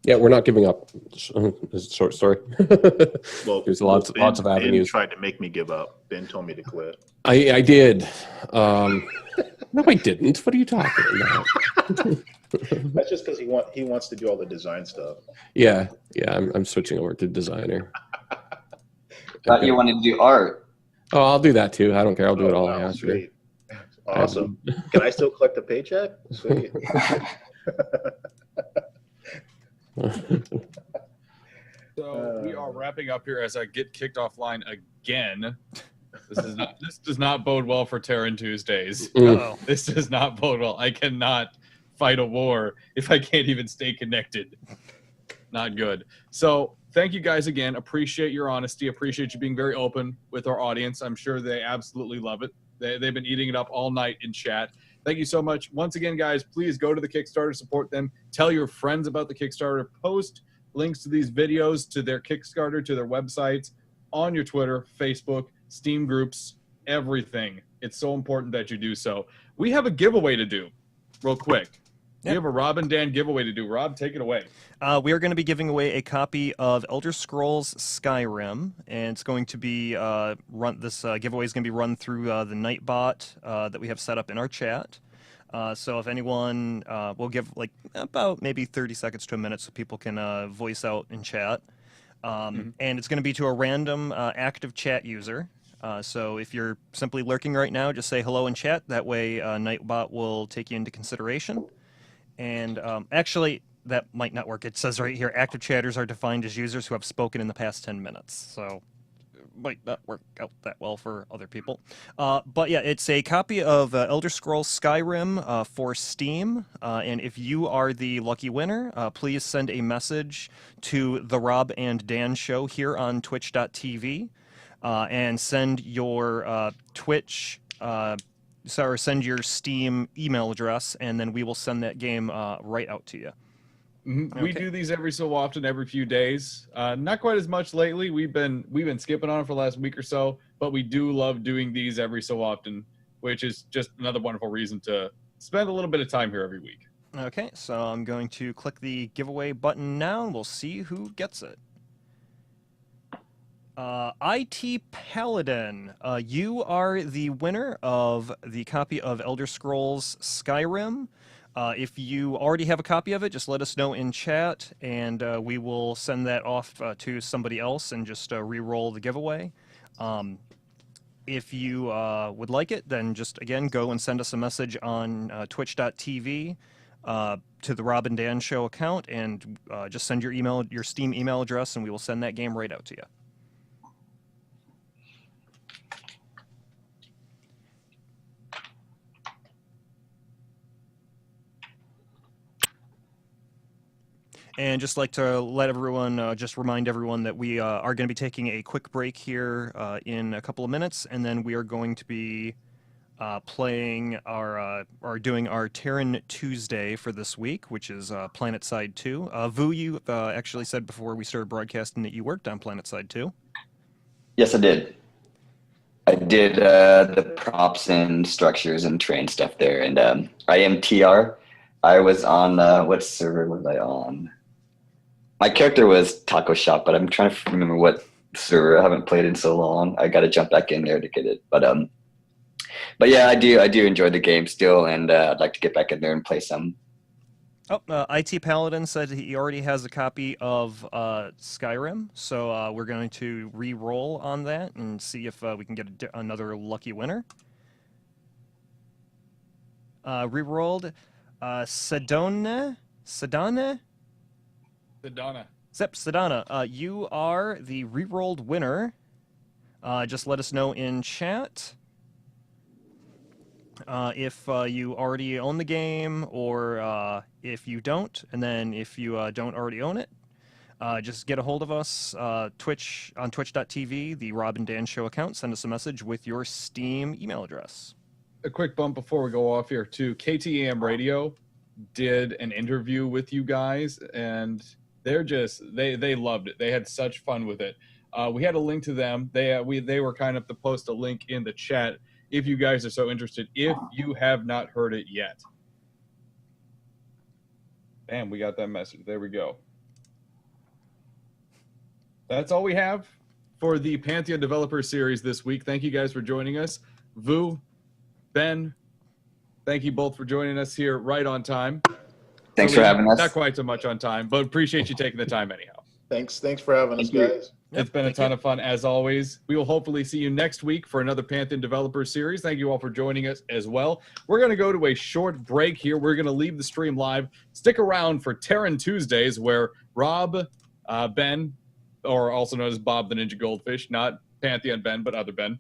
Yeah, we're not giving up. It's a short story. Well, there's lots of avenues. Ben tried to make me give up. Ben told me to quit. I did. No, I didn't. What are you talking about? That's just because he wants to do all the design stuff. Yeah. I'm switching over to designer. Thought you wanted to do art. Oh, I'll do that too. I don't care. I'll do it all. Wow, Yeah, sure. sweet. Awesome. Can I still collect the paycheck? Sweet. So we are wrapping up here as I get kicked offline again. This does not bode well for Terran Tuesdays. Uh-oh. This does not bode well. I cannot fight a war if I can't even stay connected. Not good. So thank you guys again. Appreciate your honesty. Appreciate you being very open with our audience. I'm sure they absolutely love it. They've been eating it up all night in chat. Thank you so much. Once again, guys, please go to the Kickstarter, support them. Tell your friends about the Kickstarter. Post links to these videos, to their Kickstarter, to their websites, on your Twitter, Facebook, Steam groups, everything. It's so important that you do so. We have a giveaway to do real quick. Yep. We have a Rob and Dan giveaway to do. Rob, take it away. We are going to be giving away a copy of Elder Scrolls Skyrim, and it's going to be This giveaway is going to be run through the Nightbot that we have set up in our chat. So if anyone, we'll give like about maybe 30 seconds to a minute so people can voice out in chat. And it's going to be to a random active chat user. So if you're simply lurking right now, just say hello in chat. That way Nightbot will take you into consideration. And actually, that might not work. It says right here, active chatters are defined as users who have spoken in the past 10 minutes. So it might not work out that well for other people. But yeah, it's a copy of Elder Scrolls Skyrim for Steam. And if you are the lucky winner, please send a message to the Rob and Dan Show here on twitch.tv and send your Twitch... or send your Steam email address, and then we will send that game right out to you. Mm-hmm. We do these every so often, every few days. Not quite as much lately. We've been skipping on it for the last week or so, but we do love doing these every so often, which is just another wonderful reason to spend a little bit of time here every week. Okay, so I'm going to click the giveaway button now, and we'll see who gets it. IT Paladin, you are the winner of the copy of Elder Scrolls Skyrim. If you already have a copy of it, just let us know in chat, and we will send that off to somebody else and just re-roll the giveaway. If you would like it, then just, again, go and send us a message on twitch.tv to the Rob and Dan Show account, and just send your Steam email address, and we will send that game right out to you. And just like to let everyone, just remind everyone that we are going to be taking a quick break here in a couple of minutes, and then we are going to be playing or doing our Terran Tuesday for this week, which is PlanetSide 2. Vu, you actually said before we started broadcasting that you worked on PlanetSide 2. Yes, I did. I did the props and structures and terrain stuff there, and I am TR. I was on what server was I on? My character was Taco Shop, but I'm trying to remember what server. I haven't played in so long. I got to jump back in there to get it. But yeah, I do enjoy the game still, and I'd like to get back in there and play some. Oh, IT Paladin said he already has a copy of Skyrim, so we're going to re-roll on that and see if we can get another lucky winner. Re-rolled Sedona? Sedana. Zep Sedana, you are the re-rolled winner. Just let us know in chat if you already own the game or if you don't, and then if you don't already own it, just get a hold of us Twitch on twitch.tv, the Rob and Dan Show account. Send us a message with your Steam email address. A quick bump before we go off here too. KTAM Radio did an interview with you guys, and they're just they loved it. They had such fun with it. We had a link to them. They were kind enough to post a link in the chat if you guys are so interested, if you have not heard it yet. Bam, we got that message. There we go. That's all we have for the Pantheon Developer Series this week. Thank you guys for joining us. Vu, Ben, thank you both for joining us here right on time. Thanks for having us. Not quite so much on time, but appreciate you taking the time anyhow. Thanks for having us, guys. It's been a ton of fun as always. We will hopefully see you next week for another Pantheon Developer Series. Thank you all for joining us as well. We're going to go to a short break here. We're going to leave the stream live. Stick around for Terran Tuesdays, where Rob, Ben, or also known as Bob the Ninja Goldfish, not Pantheon Ben, but other Ben,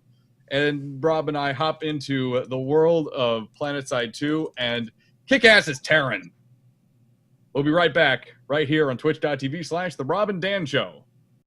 and Rob and I hop into the world of PlanetSide 2 and kick ass as Terran. We'll be right back right here on twitch.tv/The Rob and Dan Show.